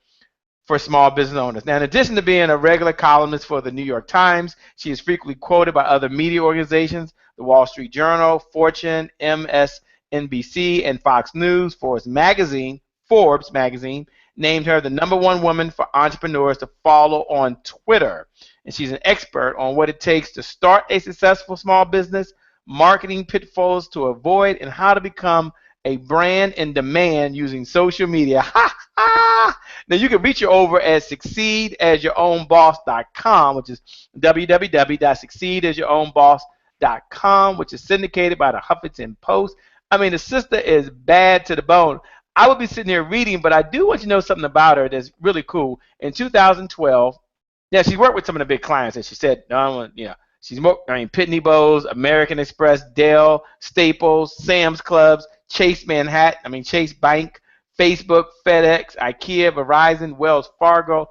for small business owners. Now, in addition to being a regular columnist for the New York Times, she is frequently quoted by other media organizations, the Wall Street Journal, Fortune, MSNBC, and Fox News. Forbes magazine named her the #1 woman for entrepreneurs to follow on Twitter. And she's an expert on what it takes to start a successful small business, marketing pitfalls to avoid, and how to become a brand in demand using social media. Ha ha! Now you can reach her over at succeedasYourOwnBoss.com, which is www.succeedasYourOwnBoss.com, which is syndicated by the Huffington Post. I mean, the sister is bad to the bone. I would be sitting here reading, but I do want you to know something about her that's really cool. In 2012, yeah, she worked with some of the big clients, and she said, she's more, Pitney Bowes, American Express, Dell, Staples, Sam's Clubs, Chase Chase Bank, Facebook, FedEx, IKEA, Verizon, Wells Fargo.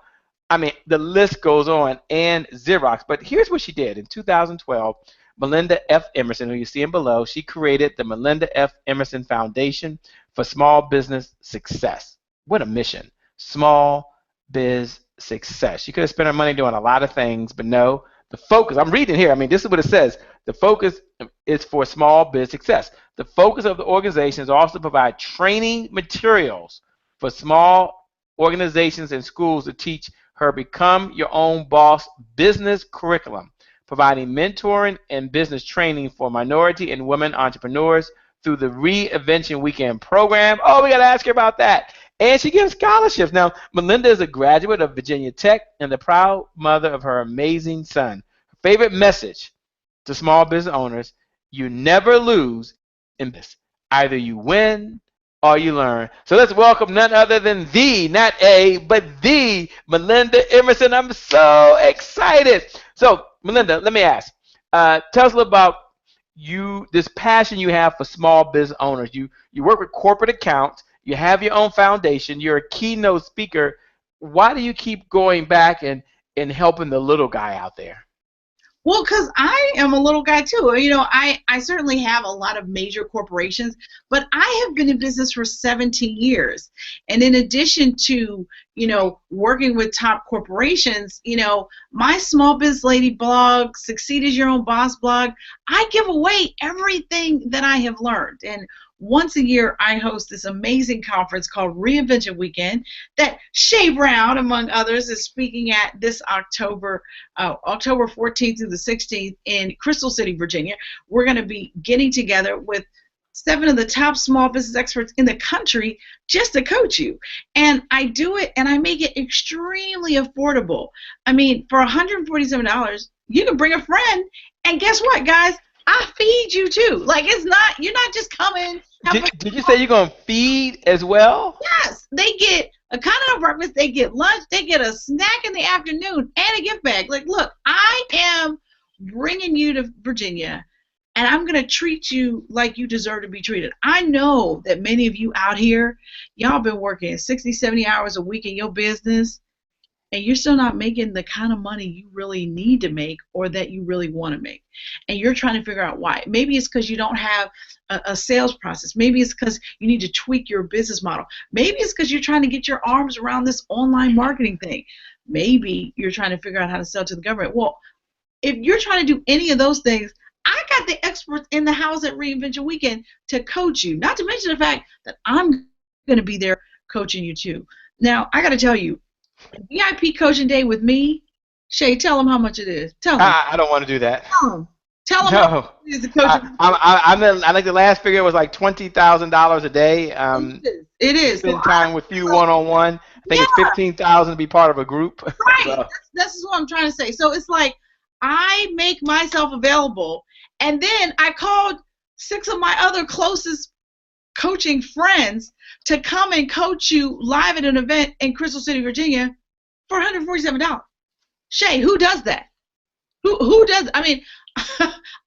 I mean, the list goes on, and Xerox. But here's what she did. In 2012, Melinda F. Emerson, who you see in below, she created the Melinda F. Emerson Foundation for Small Business Success. What a mission. Small biz success. She could have spent her money doing a lot of things, but no, the focus, I'm reading here, this is what it says. The focus is for small biz success. The focus of the organization is also to provide training materials for small organizations and schools to teach her Become Your Own Boss business curriculum, providing mentoring and business training for minority and women entrepreneurs through the Reinvention Weekend program. Oh, we got to ask her about that. And she gives scholarships. Now, Melinda is a graduate of Virginia Tech and the proud mother of her amazing son. Her favorite message to small business owners: you never lose in business. Either you win or you learn. So let's welcome none other than not the Melinda Emerson. I'm so excited. So, Melinda, let me ask. Tell us a little about this passion you have for small business owners. You work with corporate accounts. You have your own foundation. You're a keynote speaker. Why do you keep going back and helping the little guy out there? Well, because I am a little guy too. I certainly have a lot of major corporations, but I have been in business for 17 years. And in addition to, working with top corporations, my Small Biz Lady blog, Succeed as Your Own Boss blog, I give away everything that I have learned. And once a year, I host this amazing conference called Reinvention Weekend that Shay Brown, among others, is speaking at this October 14th through the 16th in Crystal City, Virginia. We're going to be getting together with 7 of the top small business experts in the country just to coach you. And I do it, and I make it extremely affordable. For $147, you can bring a friend, and guess what, guys? I feed you too. You're not just coming. Did you say you're going to feed as well? Yes. They get a continental breakfast, they get lunch, they get a snack in the afternoon, and a gift bag. Look, I am bringing you to Virginia, and I'm going to treat you like you deserve to be treated. I know that many of you out here, y'all been working 60, 70 hours a week in your business, and you're still not making the kind of money you really need to make or that you really want to make. And you're trying to figure out why. Maybe it's because you don't have a sales process. Maybe it's because you need to tweak your business model. Maybe it's because you're trying to get your arms around this online marketing thing. Maybe you're trying to figure out how to sell to the government. Well, if you're trying to do any of those things, I got the experts in the house at Reinvention Weekend to coach you, not to mention the fact that I'm going to be there coaching you too. Now, I got to tell you, VIP coaching day with me, Shay, tell them how much it is. Tell them. I don't want to do that. Tell them no. how much it is to coach. I think the last figure was like $20,000 a day. It is. Spend time with you one-on-one. I think it's $15,000 to be part of a group. Right. So. That's what I'm trying to say. So it's like I make myself available, and then I called 6 of my other closest coaching friends to come and coach you live at an event in Crystal City, Virginia for $147. Shay, who does that? Who does?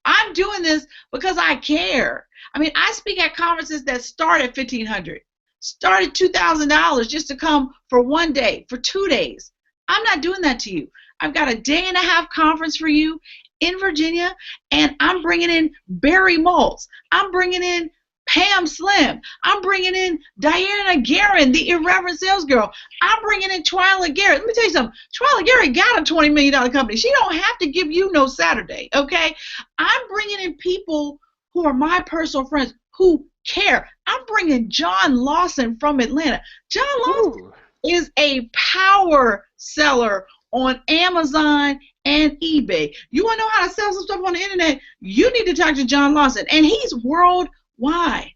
I'm doing this because I care. I speak at conferences that start at $1,500, start at $2,000 just to come for one day, for 2 days. I'm not doing that to you. I've got a day-and-a-half conference for you in Virginia, and I'm bringing in Barry Maltz. I'm bringing in Pam Slim. I'm bringing in Diana Guerin, the irreverent sales girl. I'm bringing in Twyla Garrett. Let me tell you something. Twyla Garrett got a $20 million company. She don't have to give you no Saturday, okay? I'm bringing in people who are my personal friends who care. I'm bringing John Lawson from Atlanta. John Lawson is a power seller on Amazon and eBay. You want to know how to sell some stuff on the internet? You need to talk to John Lawson, and he's worldwide.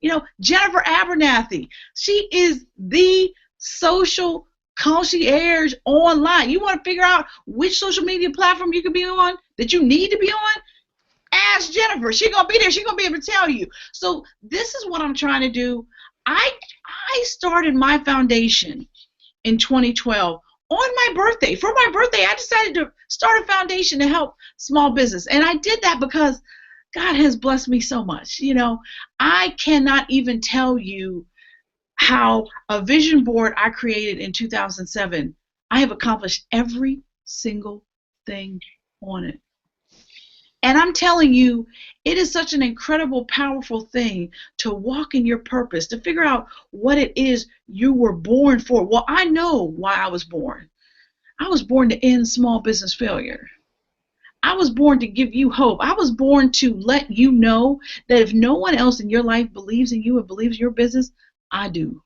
You know, Jennifer Abernathy, she is the social concierge online. You want to figure out which social media platform you could be on, that you need to be on? Ask Jennifer. She's going to be there. She's going to be able to tell you. So this is what I'm trying to do. I started my foundation in 2012 on my birthday. For my birthday, I decided to start a foundation to help small business. And I did that because God has blessed me so much. You know, I cannot even tell you how a vision board I created in 2007, I have accomplished every single thing on it. And I'm telling you, it is such an incredible, powerful thing to walk in your purpose, to figure out what it is you were born for. Well, I know why I was born. I was born to end small business failure. I was born to give you hope. I was born to let you know that if no one else in your life believes in you and believes in your business, I do.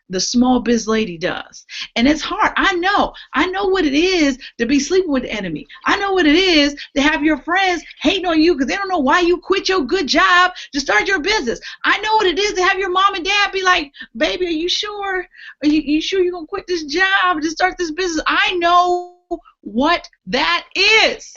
The small biz lady does. And it's hard. I know what it is to be sleeping with the enemy. I know what it is to have your friends hating on you because they don't know why you quit your good job to start your business. I know what it is to have your mom and dad be like, baby, are you sure? Are you sure you're going to quit this job to start this business? I know what that is.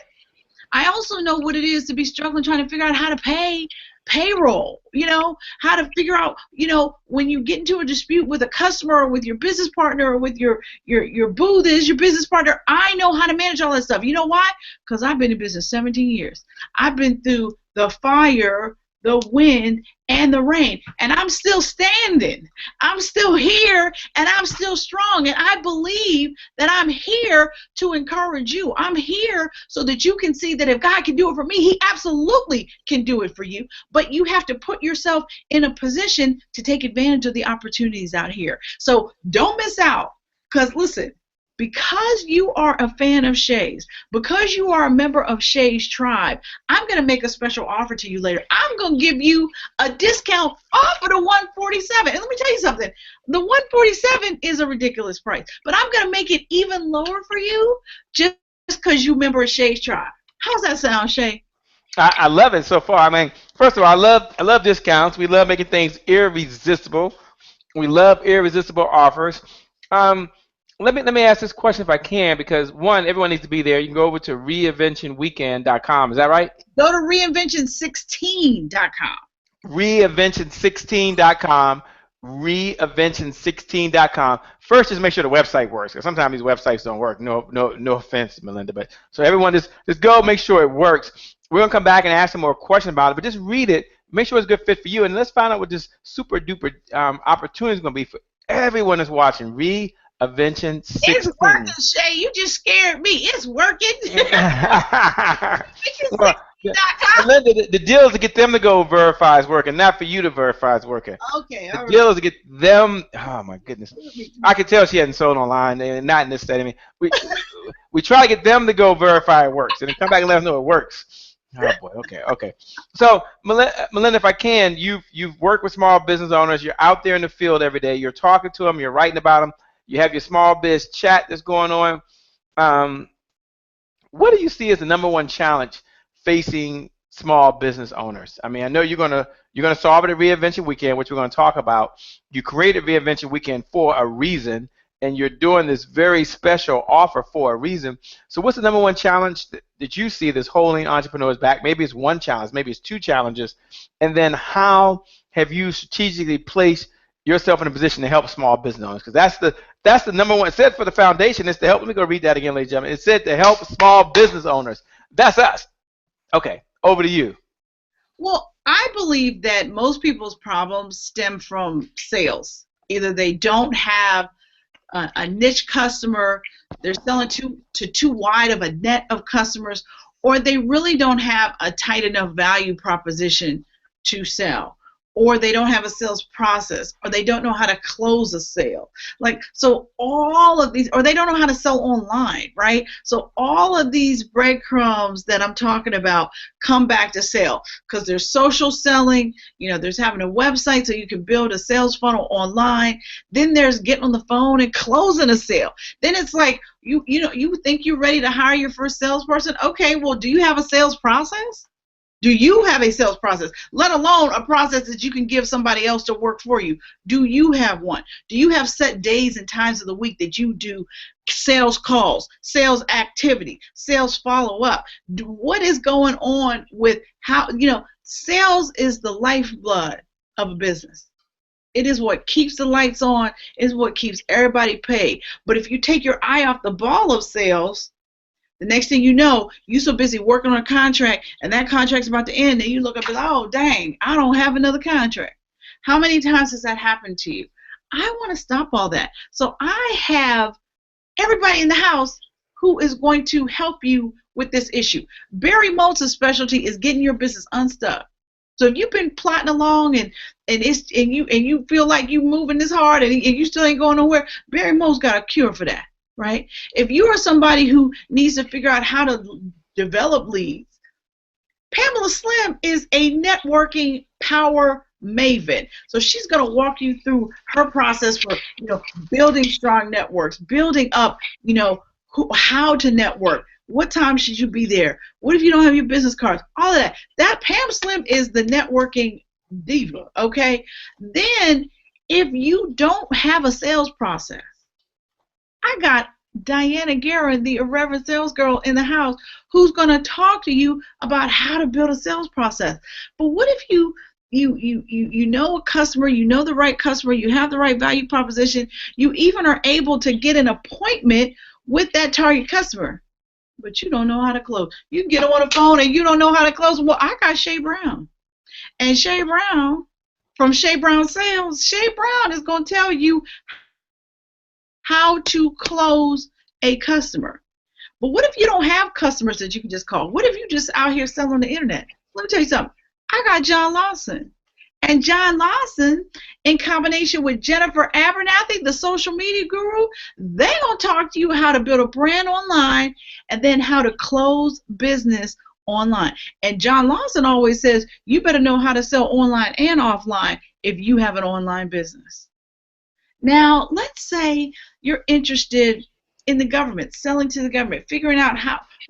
I also know what it is to be struggling trying to figure out how to pay payroll, you know, how to figure out, you know, when you get into a dispute with a customer or with your business partner or with your boo that is your business partner. I know how to manage all that stuff. You know why? Because I've been in business 17 years. I've been through the fire, the wind, and the rain, and I'm still standing. I'm still here, and I'm still strong, and I believe that I'm here to encourage you. I'm here so that you can see that if God can do it for me, he absolutely can do it for you, but you have to put yourself in a position to take advantage of the opportunities out here. So don't miss out, because listen, because you are a fan of Shay's, because you are a member of Shay's Tribe, I'm going to make a special offer to you later. I'm going to give you a discount off of the $147. And let me tell you something. The $147 is a ridiculous price, but I'm going to make it even lower for you just because you're a member of Shay's Tribe. How's that sound, Shay? I love it so far. I mean, first of all, I love discounts. We love making things irresistible. We love irresistible offers. Let me ask this question if I can, because one, everyone needs to be there. You can go over to reinventionweekend.com. Is that right? Go to reinvention16.com. Reinvention16.com. Reinvention16.com. First, just make sure the website works, because sometimes these websites don't work. No offense, Melinda, but so everyone just go make sure it works. We're gonna come back and ask some more questions about it, but just read it. Make sure it's a good fit for you, and let's find out what this super duper opportunity is gonna be for everyone that's watching. Reinvention16. It's working, Shay. You just scared me. It's working. Well, Melinda, the deal is to get them to go verify it's working, not for you to verify it's working. Okay, all right. The deal is to get them. Oh my goodness, I could tell she hadn't sold online, and not in this setting. We try to get them to go verify it works, and then come back and let us know it works. Oh boy, okay. So Melinda, if I can, you've worked with small business owners. You're out there in the field every day. You're talking to them. You're writing about them. You have your small biz chat that's going on. What do you see as the number one challenge facing small business owners? I mean, I know you're gonna solve it at Reinvention Weekend, which we're gonna talk about. You created Reinvention Weekend for a reason, and you're doing this very special offer for a reason. So what's the number one challenge that you see that's holding entrepreneurs back? Maybe it's one challenge, maybe it's two challenges, and then how have you strategically placed yourself in a position to help small business owners? Because that's the number one. It said for the foundation, it's to help. Let me go read that again, ladies and gentlemen. It said to help small business owners. That's us. Okay, over to you. Well, I believe that most people's problems stem from sales. Either they don't have a niche customer, they're selling too wide of a net of customers, or they really don't have a tight enough value proposition to sell. or they don't have a sales process, or they don't know how to close a sale. Like, so all of these, or they don't know how to sell online, right? So all of these breadcrumbs that I'm talking about come back to sale, because there's social selling, there's having a website so you can build a sales funnel online. Then there's getting on the phone and closing a sale. Then it's like, you think you're ready to hire your first salesperson. Okay, well, do you have a sales process? Do you have a sales process, let alone a process that you can give somebody else to work for you? Do you have one? Do you have set days and times of the week that you do sales calls, sales activity, sales follow-up? What is going on with how, sales is the lifeblood of a business. It is what keeps the lights on. It is what keeps everybody paid. But if you take your eye off the ball of sales, the next thing you know, you're so busy working on a contract, and that contract's about to end, and you look up and, oh, dang, I don't have another contract. How many times has that happened to you? I want to stop all that. So I have everybody in the house who is going to help you with this issue. Barry Moult's specialty is getting your business unstuck. So if you've been plotting along and you feel like you're moving this hard and you still ain't going nowhere, Barry Moult's got a cure for that. Right? If you are somebody who needs to figure out how to develop leads, Pamela Slim is a networking power maven. So she's going to walk you through her process for, building strong networks, building up, how to network. What time should you be there? What if you don't have your business cards? All of that. That Pam Slim is the networking diva, okay? Then if you don't have a sales process, I got Diana Guerin, the irreverent sales girl in the house, who's going to talk to you about how to build a sales process. But what if you know a customer, you know the right customer, you have the right value proposition, you even are able to get an appointment with that target customer, but you don't know how to close. You can get on the phone and you don't know how to close. Well, I got Shay Brown. And Shay Brown from Shay Brown Sales, Shay Brown is going to tell you how to close a customer. But what if you don't have customers that you can just call? What if you just out here selling on the internet? Let me tell you something. I got John Lawson. And John Lawson, in combination with Jennifer Abernathy, the social media guru, they're going to talk to you how to build a brand online and then how to close business online. And John Lawson always says, you better know how to sell online and offline if you have an online business. Now, let's say you're interested in the government, selling to the government, figuring out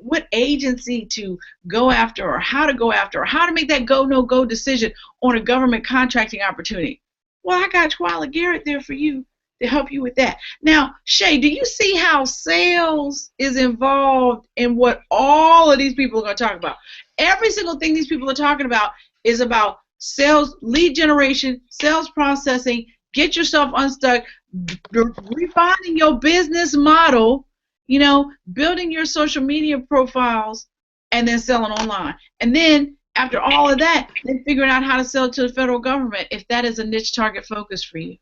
what agency to go after or how to make that go, no-go decision on a government contracting opportunity. Well, I got Twyla Garrett there for you to help you with that. Now, Shay, do you see how sales is involved in what all of these people are going to talk about? Every single thing these people are talking about is about sales, lead generation, sales processing, get yourself unstuck, refining your business model, building your social media profiles, and then selling online. And then after all of that, then figuring out how to sell to the federal government if that is a niche target focus for you.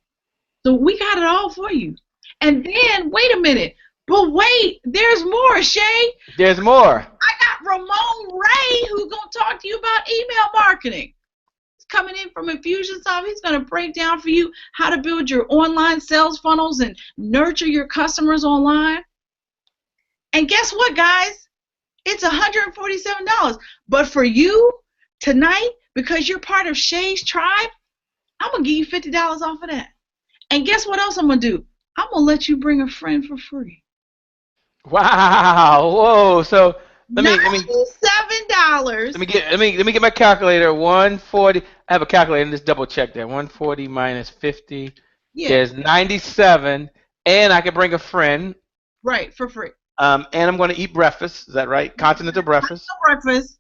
So we got it all for you. And then, wait a minute. But wait, there's more, Shay. There's more. I got Ramon Ray who's going to talk to you about email marketing. Coming in from Infusionsoft, he's going to break down for you how to build your online sales funnels and nurture your online. And guess what, guys? It's $147. But for you tonight, because you're part of Shay's tribe, I'm going to give you $50 off of that. And guess what else I'm going to do? I'm going to let you bring a friend for free. Wow. Whoa. So let me $97. Let me get my calculator. 140. I have a calculator. Let's double check that. 140 minus 50. Yeah. There's 97, and I can bring a friend. Right, for free. And I'm going to eat breakfast. Is that right? Continental breakfast. Breakfast.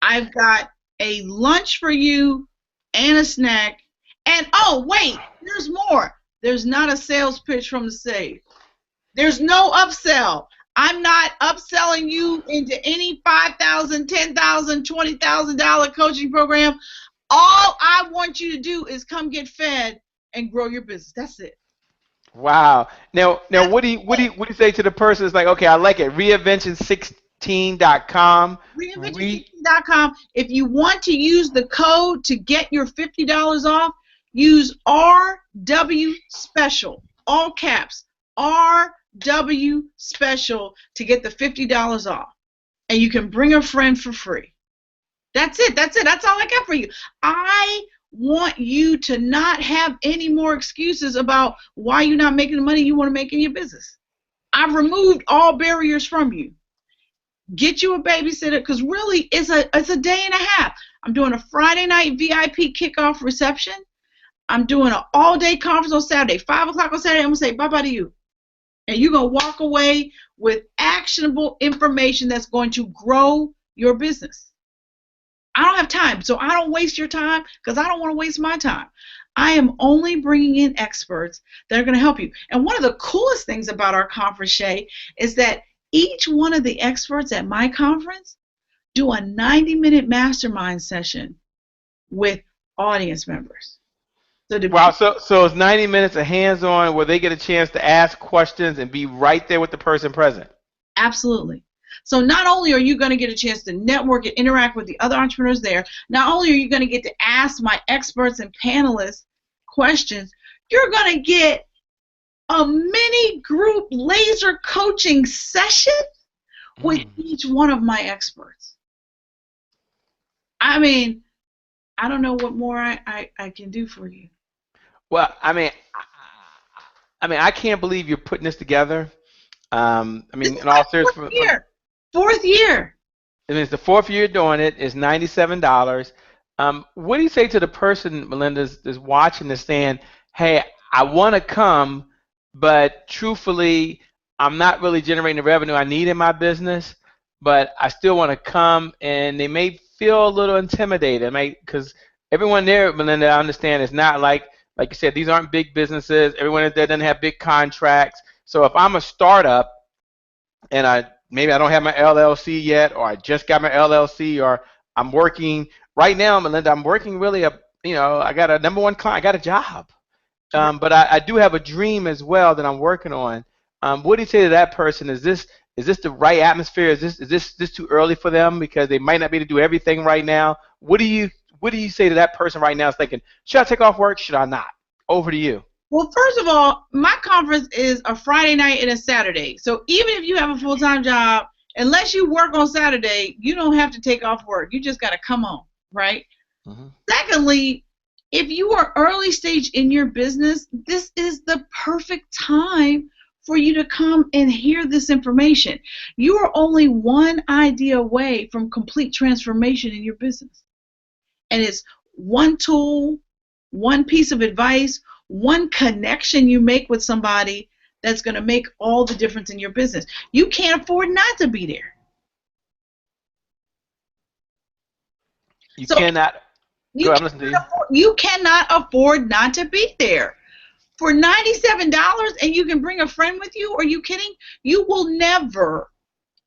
I've got a lunch for you and a snack. And oh wait, there's more. There's not a sales pitch from the save. There's no upsell. I'm not upselling you into any $5,000, $10,000, $20,000 coaching program. All I want you to do is come get fed and grow your business. That's it. Wow. Now, what do you say to the person that's like, okay, I like it. Reinvention Reinvention16.com. Reinvention16.com. If you want to use the code to get your $50 off, use RW Special, all caps, RW Special to get the $50 off. And you can bring a friend for free. That's it. That's it. That's all I got for you. I want you to not have any more excuses about why you're not making the money you want to make in your business. I've removed all barriers from you. Get you a babysitter, because really it's a day and a half. I'm doing a Friday night VIP kickoff reception. I'm doing an all-day conference on Saturday. 5 o'clock on Saturday, I'm going to say bye-bye to you. And you're going to walk away with actionable information that's going to grow your business. I don't have time, so I don't waste your time because I don't want to waste my time. I am only bringing in experts that are going to help you. And one of the coolest things about our conference, Shay, is that each one of the experts at my conference do a 90-minute mastermind session with audience members. Wow, so it's 90 minutes of hands-on where they get a chance to ask questions and be right there with the person present. Absolutely. So not only are you going to get a chance to network and interact with the other entrepreneurs there, not only are you going to get to ask my experts and panelists questions, you're going to get a mini group laser coaching session with each one of my experts. I mean, I don't know what more I can do for you. Well, I can't believe you're putting this together. In all seriousness, fourth year. I mean, it's the 4th year doing it. It's $97. What do you say to the person, Melinda, is watching this saying, hey, I want to come, but truthfully, I'm not really generating the revenue I need in my business, but I still want to come, and they may feel a little intimidated, because everyone there, Melinda, I understand, is not like you said, these aren't big businesses. Everyone there doesn't have big contracts. So if I'm a startup and maybe I don't have my LLC yet, or I just got my LLC, or I'm working right now, Melinda, I'm working really I got a #1 client, I got a job. But I do have a dream as well that I'm working on. What do you say to that person? Is this the right atmosphere? Is this too early for them because they might not be able to do everything right now? What do you say to that person right now is thinking, should I take off work? Should I not? Over to you. Well, first of all, my conference is a Friday night and a Saturday. So even if you have a full-time job, unless you work on Saturday, you don't have to take off work. You just got to come on, right? Secondly, if you are early stage in your business, this is the perfect time for you to come and hear this information. You are only one idea away from complete transformation in your business. And it's one tool, one piece of advice, one connection you make with somebody that's going to make all the difference in your business. You can't afford not to be there. You cannot afford not to be there. For $97 and you can bring a friend with you, are you kidding? You will never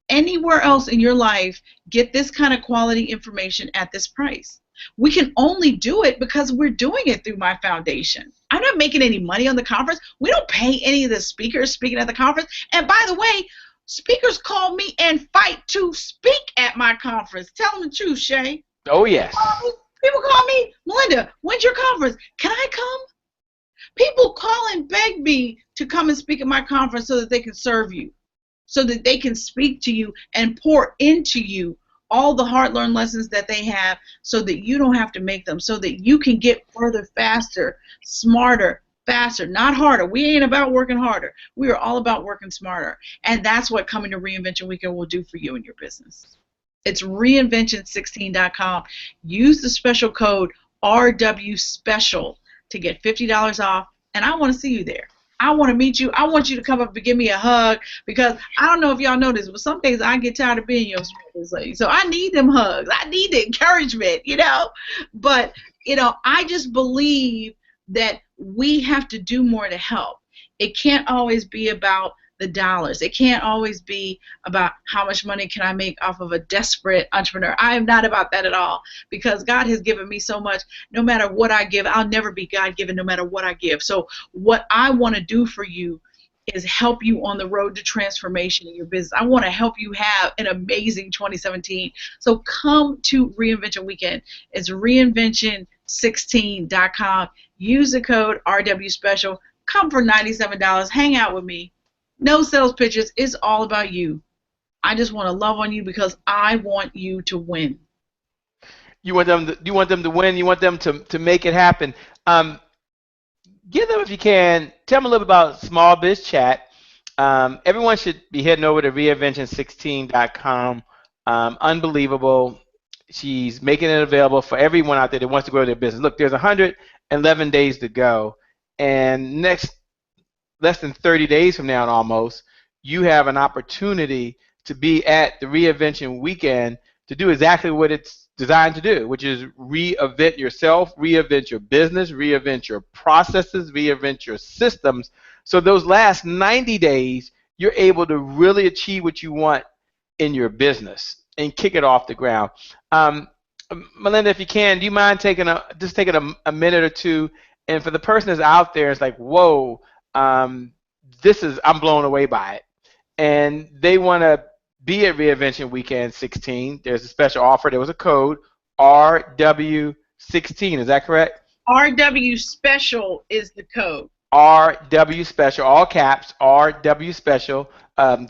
anywhere else in your life get this kind of quality information at this price. We can only do it because we're doing it through my foundation. I'm not making any money on the conference. We don't pay any of the speakers speaking at the conference. And by the way, speakers call me and fight to speak at my conference. Tell them the truth, Shay. Oh, yes. People call me, Melinda, when's your conference? Can I come? People call and beg me to come and speak at my conference so that they can serve you, so that they can speak to you and pour into you all the hard-learned lessons that they have so that you don't have to make them, so that you can get further faster, smarter, faster, not harder. We ain't about working harder. We are all about working smarter. And that's what coming to Reinvention Weekend will do for you in your business. It's reinvention16.com. Use the special code RW Special to get $50 off, and I want to see you there. I want to meet you. I want you to come up and give me a hug, because I don't know if y'all know this, but some days I get tired of being your business lady. So I need them hugs. I need the encouragement, But, I just believe that we have to do more to help. It can't always be about the dollars. It can't always be about how much money can I make off of a desperate entrepreneur. I am not about that at all, because God has given me so much. No matter what I give, I'll never be God-given no matter what I give. So what I want to do for you is help you on the road to transformation in your business. I want to help you have an amazing 2017. So come to Reinvention Weekend. It's reinvention16.com. Use the code RW Special. Come for $97. Hang out with me. No sales pitches. It's all about you. I just want to love on you because I want you to win. You want them to win. You want them to make it happen. Give them, if you can, tell them a little bit about Small Biz Chat. Everyone should be heading over to reinvention16.com. Unbelievable. She's making it available for everyone out there that wants to grow their business. Look, there's 111 days to go, and next less than 30 days from now, almost, you have an opportunity to be at the Reinvention Weekend to do exactly what it's designed to do, which is reinvent yourself, reinvent your business, reinvent your processes, reinvent your systems. So those last 90 days, you're able to really achieve what you want in your business and kick it off the ground. Melinda, if you can, do you mind taking a minute or two? And for the person that's out there, it's like, whoa, I'm blown away by it. And they want to be at Reinvention Weekend 16. There's a special offer. There was a code, RW16. Is that correct? RW Special is the code. RW Special, all caps, RW Special.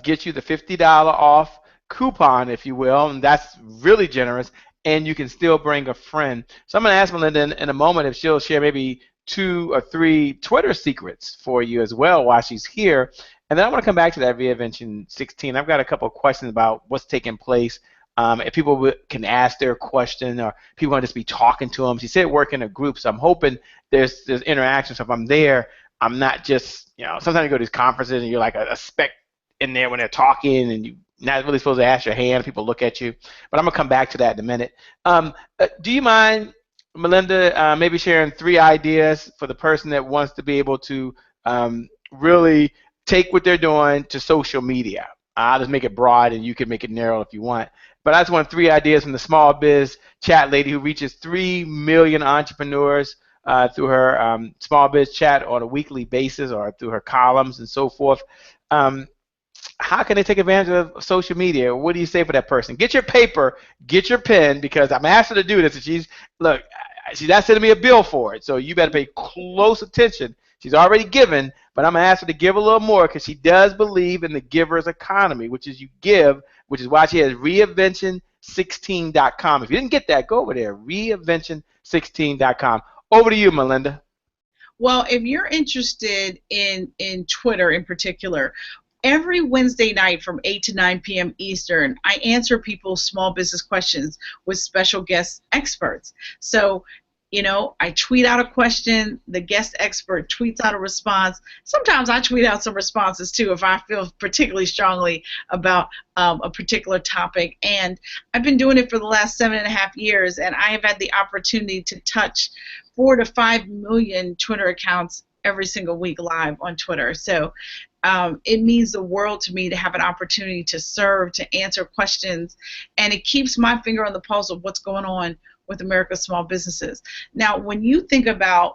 Gets you the $50 off coupon, if you will, and that's really generous. And you can still bring a friend. So I'm going to ask Melinda in a moment if she'll share maybe 2 or 3 Twitter secrets for you as well while she's here. And then I want to come back to that Reinvention 16. I've got a couple of questions about what's taking place. If people can ask their question, or people want to just be talking to them. She said work in a group, so I'm hoping there's interaction. So if I'm there, I'm not just, sometimes you go to these conferences and you're like a speck in there when they're talking, and you're not really supposed to ask your hand. People look at you. But I'm going to come back to that in a minute. Do you mind, Melinda, maybe sharing 3 ideas for the person that wants to be able to really take what they're doing to social media? I'll just make it broad, and you can make it narrow if you want. But I just want 3 ideas from the Small Biz Chat lady who reaches 3 million entrepreneurs through her Small Biz Chat on a weekly basis, or through her columns and so forth. How can they take advantage of social media? What do you say for that person? Get your paper, get your pen, because I'm asked her to do this, and she's not sending me a bill for it, so you better pay close attention. She's already given, but I'm going to ask her to give a little more, because she does believe in the giver's economy, which is you give, which is why she has reinvention16.com. If you didn't get that, go over there, reinvention16.com. Over to you, Melinda. Well, if you're interested in Twitter in particular, every Wednesday night from 8 to 9 p.m. Eastern, I answer people's small business questions with special guest experts. So, I tweet out a question, the guest expert tweets out a response. Sometimes I tweet out some responses too if I feel particularly strongly about a particular topic. And I've been doing it for the last 7.5 years, and I have had the opportunity to touch 4 to 5 million Twitter accounts every single week live on Twitter. So it means the world to me to have an opportunity to serve, to answer questions, and it keeps my finger on the pulse of what's going on with America's small businesses. Now, when you think about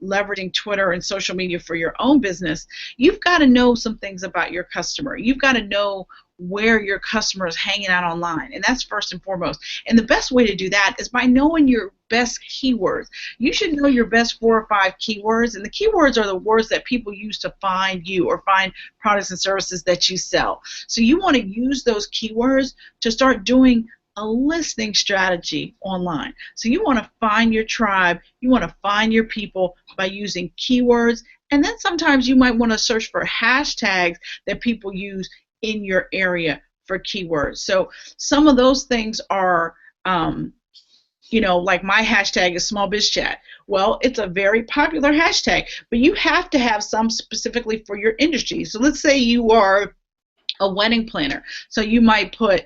leveraging Twitter and social media for your own business, you've got to know some things about your customer. You've got to know where your customer is hanging out online, and that's first and foremost. And the best way to do that is by knowing your best keywords. You should know your best 4 or 5 keywords, and the keywords are the words that people use to find you or find products and services that you sell. So you want to use those keywords to start doing a listening strategy online. So you want to find your tribe, you want to find your people by using keywords, and then sometimes you might want to search for hashtags that people use in your area for keywords. So some of those things are, like my hashtag is Small Biz Chat. Well, it's a very popular hashtag, but you have to have some specifically for your industry. So let's say you are a wedding planner. So you might put,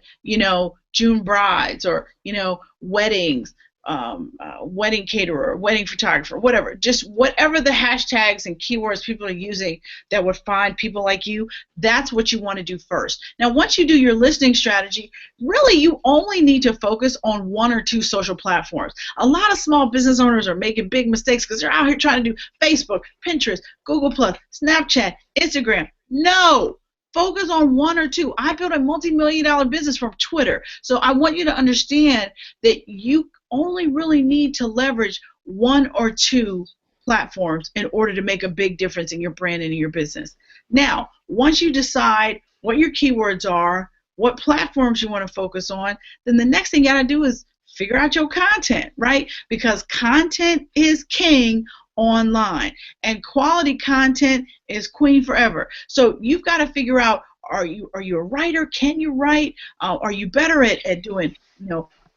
June brides, or, weddings, wedding caterer, wedding photographer, whatever. Just whatever the hashtags and keywords people are using that would find people like you, that's what you want to do first. Now, once you do your listening strategy, really you only need to focus on 1 or 2 social platforms. A lot of small business owners are making big mistakes because they're out here trying to do Facebook, Pinterest, Google+, Snapchat, Instagram. No. Focus on one or two. I built a multi-million-dollar business from Twitter. So I want you to understand that you only really need to leverage one or two platforms in order to make a big difference in your brand and in your business. Now, once you decide what your keywords are, what platforms you want to focus on, then the next thing you got to do is figure out your content, right? Because content is king online, and quality content is queen forever. So you've got to figure out, are you a writer? Can you write? Are you better at doing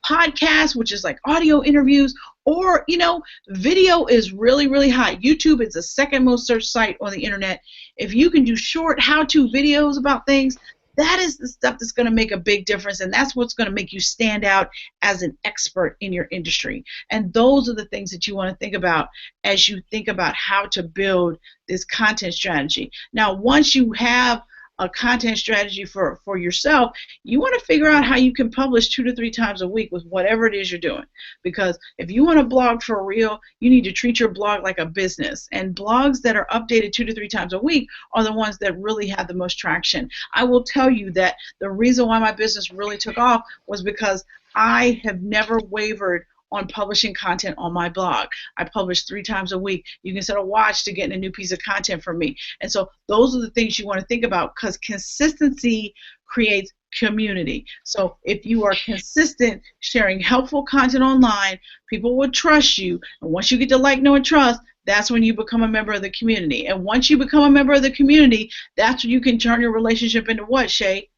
podcasts, which is like audio interviews, or video is really, really hot. YouTube is the second most searched site on the internet. If you can do short how-to videos about things, that is the stuff that's going to make a big difference, and that's what's going to make you stand out as an expert in your industry. And those are the things that you want to think about as you think about how to build this content strategy. Now, once you have a content strategy for yourself, you want to figure out how you can publish 2 to 3 times a week with whatever it is you're doing. Because if you want to blog for real, you need to treat your blog like a business. And blogs that are updated 2 to 3 times a week are the ones that really have the most traction. I will tell you that the reason why my business really took off was because I have never wavered on publishing content on my blog. I publish 3 times a week. You can set a watch to getting a new piece of content from me. And so those are the things you want to think about, because consistency creates community. So if you are consistent sharing helpful content online, people will trust you. And once you get to like, know, and trust, that's when you become a member of the community. And once you become a member of the community, that's when you can turn your relationship into what, Shay?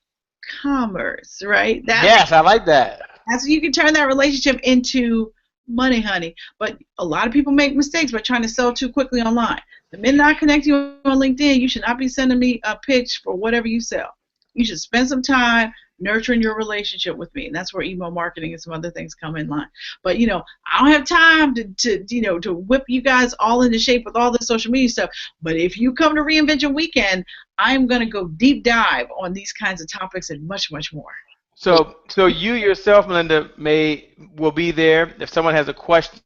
Commerce, right? Yes, I like that. That's when you can turn that relationship into money, honey. But a lot of people make mistakes by trying to sell too quickly online. The minute I connect you on LinkedIn, you should not be sending me a pitch for whatever you sell. You should spend some time nurturing your relationship with me, and that's where email marketing and some other things come in line. But I don't have time to whip you guys all into shape with all the social media stuff. But if you come to Reinvention Weekend, I'm going to go deep dive on these kinds of topics and much, much more. So you yourself, Melinda, will be there. If someone has a question,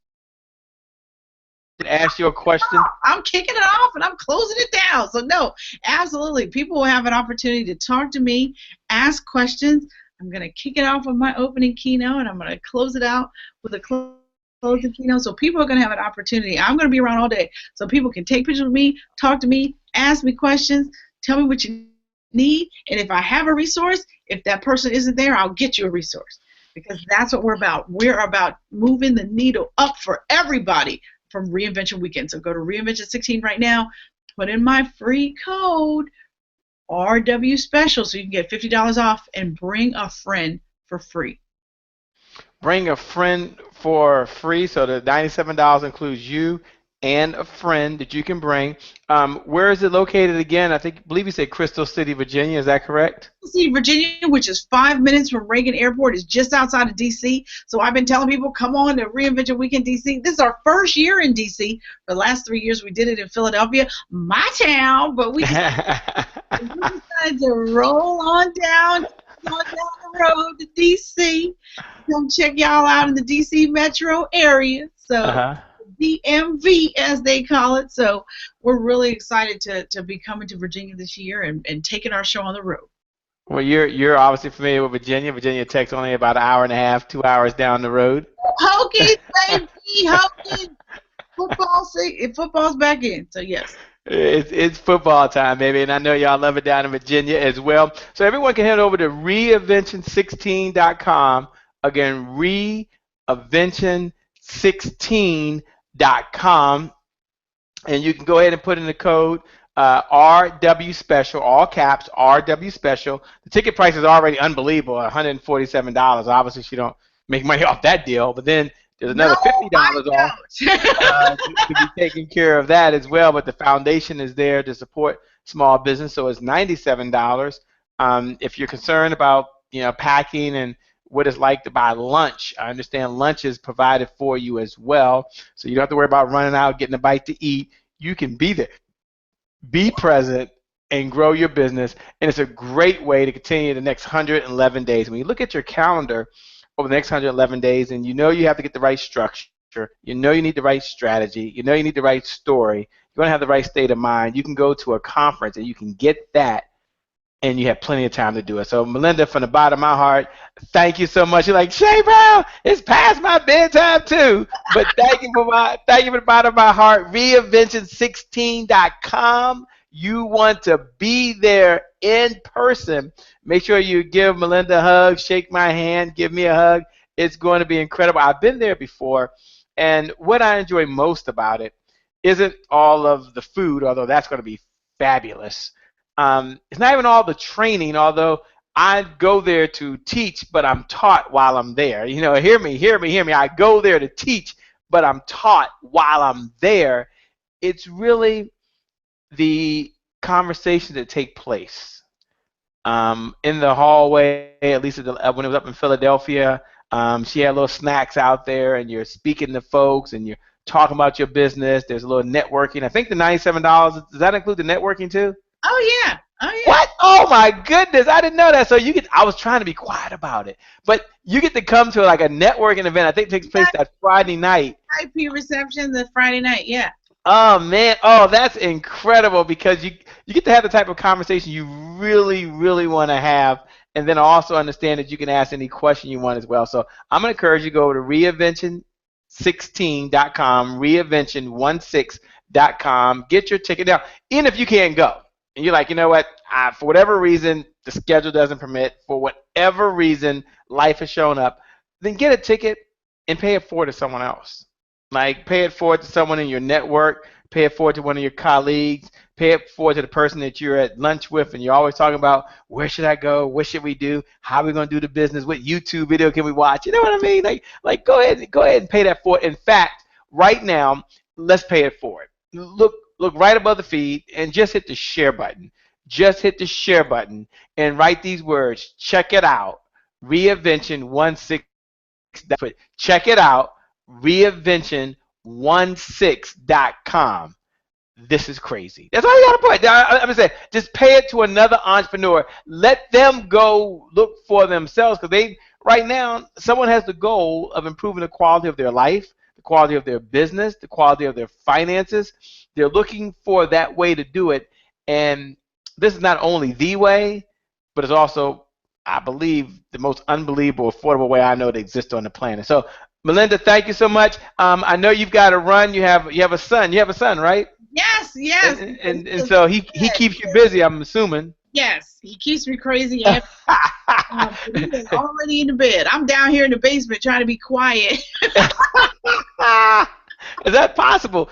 ask you a question. I'm kicking it off and I'm closing it down. So no, absolutely. People will have an opportunity to talk to me, ask questions. I'm going to kick it off with my opening keynote, and I'm going to close it out with a closing keynote. So people are going to have an opportunity. I'm going to be around all day, so people can take pictures with me, talk to me, ask me questions, tell me what you need, and if I have a resource, if that person isn't there, I'll get you a resource, because that's what we're about. We're about moving the needle up for everybody from Reinvention Weekend. So go to Reinvention 16 right now, put in my free code RW Special so you can get $50 off, and bring a friend for free. Bring a friend for free. So the $97 includes you and a friend that you can bring. Where is it located again? Believe you said Crystal City, Virginia. Is that correct? Crystal City, Virginia, which is 5 minutes from Reagan Airport, is just outside of D.C. So I've been telling people, come on to Reinvention Weekend D.C. This is our first year in D.C. For the last 3 years, we did it in Philadelphia, my town, but we decided to roll on down the road to D.C. Come check y'all out in the D.C. metro area. So. DMV, as they call it. So we're really excited to be coming to Virginia this year and taking our show on the road. Well, you're obviously familiar with Virginia. Virginia Tech's only about an hour and a half, 2 hours down the road. Hokies, baby, Hokies. Football's back in, so yes. It's football time, baby, and I know y'all love it down in Virginia as well. So everyone can head over to reinvention16.com. Again, reinvention16.com, and you can go ahead and put in the code RW Special, all caps, RW Special. The ticket price is already unbelievable, $147. Obviously, you don't make money off that deal, but then there's another $50 off to be taking care of that as well. But the foundation is there to support small business, so it's $97. If you're concerned about packing and what it's like to buy lunch, I understand lunch is provided for you as well, so you don't have to worry about running out, getting a bite to eat. You can be there, be present, and grow your business, and it's a great way to continue the next 111 days. When you look at your calendar over the next 111 days, and you have to get the right structure, you know you need the right strategy, you know you need the right story, you want to have the right state of mind, you can go to a conference and you can get that, and you have plenty of time to do it. So Melinda, from the bottom of my heart, thank you so much. You're like, Shay Brown, it's past my bedtime too. But thank you from the bottom of my heart. Reinvention16.com. You want to be there in person. Make sure you give Melinda a hug, shake my hand, give me a hug. It's going to be incredible. I've been there before, and what I enjoy most about it isn't all of the food, although that's going to be fabulous. It's not even all the training, although I go there to teach, but I'm taught while I'm there. You know, hear me. I go there to teach, but I'm taught while I'm there. It's really the conversations that take place in the hallway, at least when it was up in Philadelphia. She had little snacks out there, and you're speaking to folks, and you're talking about your business. There's a little networking. I think the $97, does that include the networking too? Oh yeah. What? Oh my goodness, I didn't know that. So I was trying to be quiet about it, but you get to come to like a networking event. I think it takes place that Friday night. IP reception the Friday night, yeah. Oh man, that's incredible, because you get to have the type of conversation you really, really want to have, and then also understand that you can ask any question you want as well. So I'm going to encourage you to go over to reinvention16.com, reinvention16.com, get your ticket now, even if you can't go. And you're like, you know what, for whatever reason, the schedule doesn't permit, for whatever reason, life has shown up, then get a ticket and pay it forward to someone else. Like, pay it forward to someone in your network, pay it forward to one of your colleagues, pay it forward to the person that you're at lunch with, and you're always talking about, where should I go, what should we do, how are we going to do the business, what YouTube video can we watch, you know what I mean? Like go ahead and pay that forward. In fact, right now, let's pay it forward. Look right above the feed and just hit the share button. Just hit the share button and write these words. Check it out. Reinvention16. Check it out. Reinvention16.com. This is crazy. That's all you got to put. I'm going to say, just pay it to another entrepreneur. Let them go look for themselves, because right now, someone has the goal of improving the quality of their life, the quality of their business, the quality of their finances. They're looking for that way to do it, and this is not only the way, but it's also, I believe, the most unbelievable, affordable way I know to exist on the planet. So, Melinda, thank you so much. I know you've got to run. You have a son. You have a son, right? Yes. And so he keeps you busy, I'm assuming. Yes, he keeps me crazy. He's already in the bed. I'm down here in the basement trying to be quiet. Is that possible?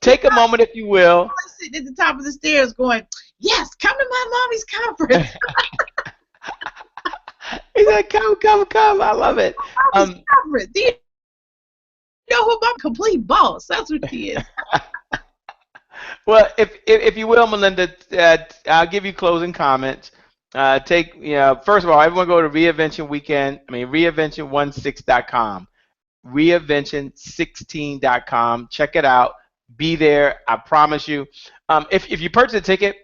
Take a moment, if you will. I'm sitting at the top of the stairs going, yes, come to my mommy's conference. He said, come. I love it. Conference. Do you know who my complete boss? That's what he is. Well, if you will, Melinda, I'll give you closing comments. First of all, everyone go to reinvention16.com. Reinvention16.com. Check it out. Be there. I promise you. If you purchase a ticket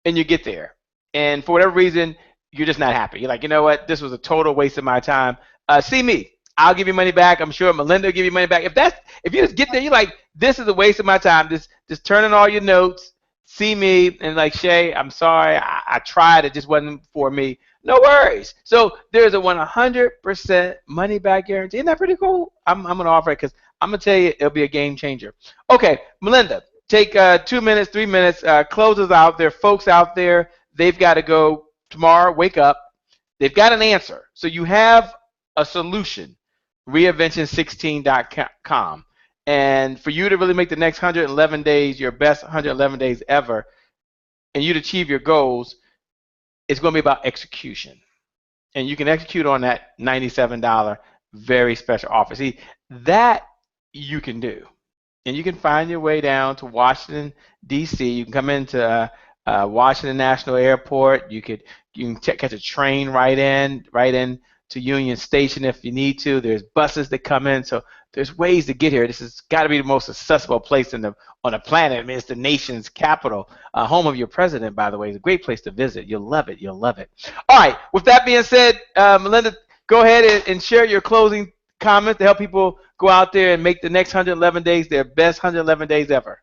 and you get there, and for whatever reason you're just not happy, you're like, you know what, this was a total waste of my time. See me. I'll give you money back. I'm sure Melinda will give you money back. If you just get there, you're like, this is a waste of my time. Just turn in all your notes. See me, and like, Shay, I'm sorry. I tried. It just wasn't for me. No worries. So there's a 100% money back guarantee. Isn't that pretty cool? I'm going to offer it, because I'm going to tell you, it'll be a game changer. Okay, Melinda, take 2 minutes, 3 minutes. Close us out. There are folks out there. They've got to go tomorrow, wake up. They've got an answer. So you have a solution. Reinvention16.com. And for you to really make the next 111 days your best 111 days ever, and you to achieve your goals, it's going to be about execution. And you can execute on that $97 very special offer. See, that you can do. And you can find your way down to Washington, D.C. You can come into Washington National Airport. You can catch a train right in to Union Station if you need to. There's buses that come in, so there's ways to get here. This has got to be the most accessible place on the planet. I mean, it's the nation's capital, home of your president, by the way. It's a great place to visit. You'll love it. All right. With that being said, Melinda, go ahead and share your closing comments to help people go out there and make the next 111 days their best 111 days ever?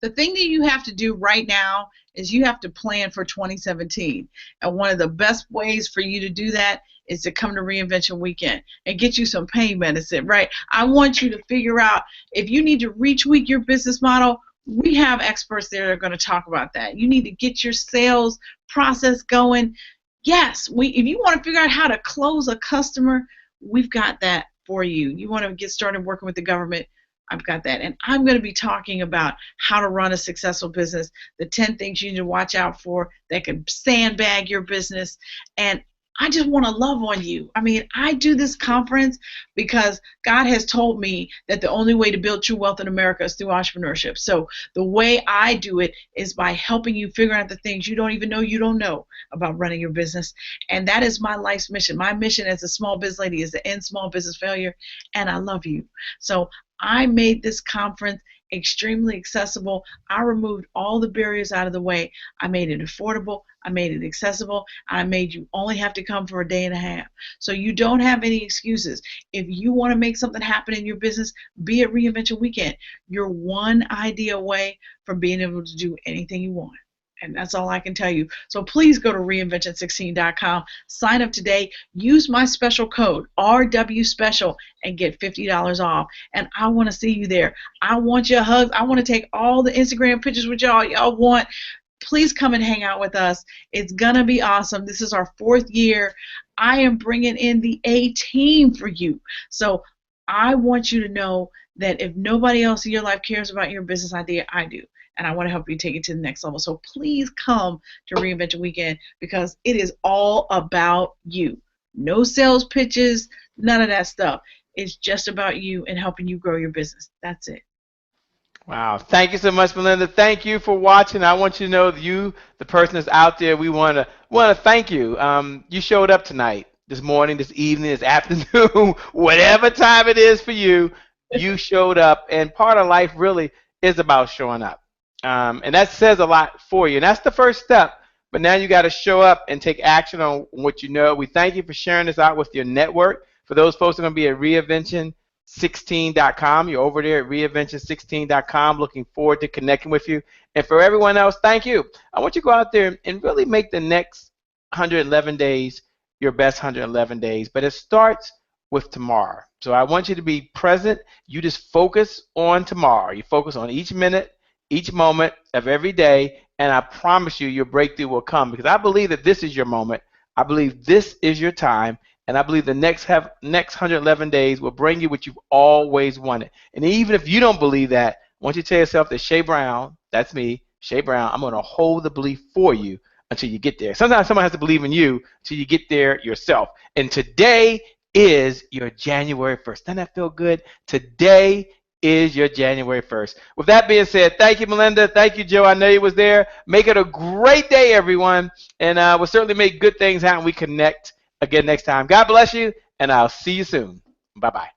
The thing that you have to do right now is you have to plan for 2017. And one of the best ways for you to do that is to come to Reinvention Weekend and get you some pain medicine, right? I want you to figure out if you need to retweak your business model. We have experts there that are going to talk about that. You need to get your sales process going. Yes, if you want to figure out how to close a customer, we've got that for you. You want to get started working with the government, I've got that. And I'm going to be talking about how to run a successful business, the 10 things you need to watch out for that can sandbag your business. And I just want to love on you. I mean, I do this conference because God has told me that the only way to build true wealth in America is through entrepreneurship. So the way I do it is by helping you figure out the things you don't even know you don't know about running your business. And that is my life's mission. My mission as a small business lady is to end small business failure. And I love you. So I made this conference extremely accessible. I removed all the barriers out of the way. I made it affordable. I made it accessible. I made you only have to come for a day and a half. So you don't have any excuses. If you want to make something happen in your business, be at Reinvention Weekend. You're one idea away from being able to do anything you want. And that's all I can tell you. So please go to reinvention16.com, sign up today, use my special code, RW Special, and get $50 off. And I want to see you there. I want your hugs. I want to take all the Instagram pictures with y'all. Y'all want. Please come and hang out with us. It's going to be awesome. This is our 4th year. I am bringing in the A team for you. So I want you to know that if nobody else in your life cares about your business idea, I do. And I want to help you take it to the next level. So please come to Reinvention Weekend because it is all about you. No sales pitches, none of that stuff. It's just about you and helping you grow your business. That's it. Wow. Thank you so much, Melinda. Thank you for watching. I want you to know that you, the person that's out there, we want to thank you. You showed up tonight, this morning, this evening, this afternoon, whatever time it is for you, you showed up. And part of life really is about showing up. And that says a lot for you. And that's the first step. But now you got to show up and take action on what you know. We thank you for sharing this out with your network. For those folks who are going to be at reinvention16.com, you're over there at reinvention16.com. Looking forward to connecting with you. And for everyone else, thank you. I want you to go out there and really make the next 111 days your best 111 days. But it starts with tomorrow. So I want you to be present. You just focus on tomorrow. You focus on each minute, each moment of every day, and I promise you your breakthrough will come because I believe that this is your moment. I believe this is your time, and I believe the next 111 days will bring you what you've always wanted. And even if you don't believe that, I want you to tell yourself that Shay Brown, that's me, Shay Brown, I'm going to hold the belief for you until you get there. Sometimes someone has to believe in you until you get there yourself. And today is your January 1st. Doesn't that feel good? Today is your January 1st. With that being said, thank you, Melinda. Thank you, Joe. I know you was there. Make it a great day, everyone. And we'll certainly make good things happen. We connect again next time. God bless you, and I'll see you soon. Bye-bye.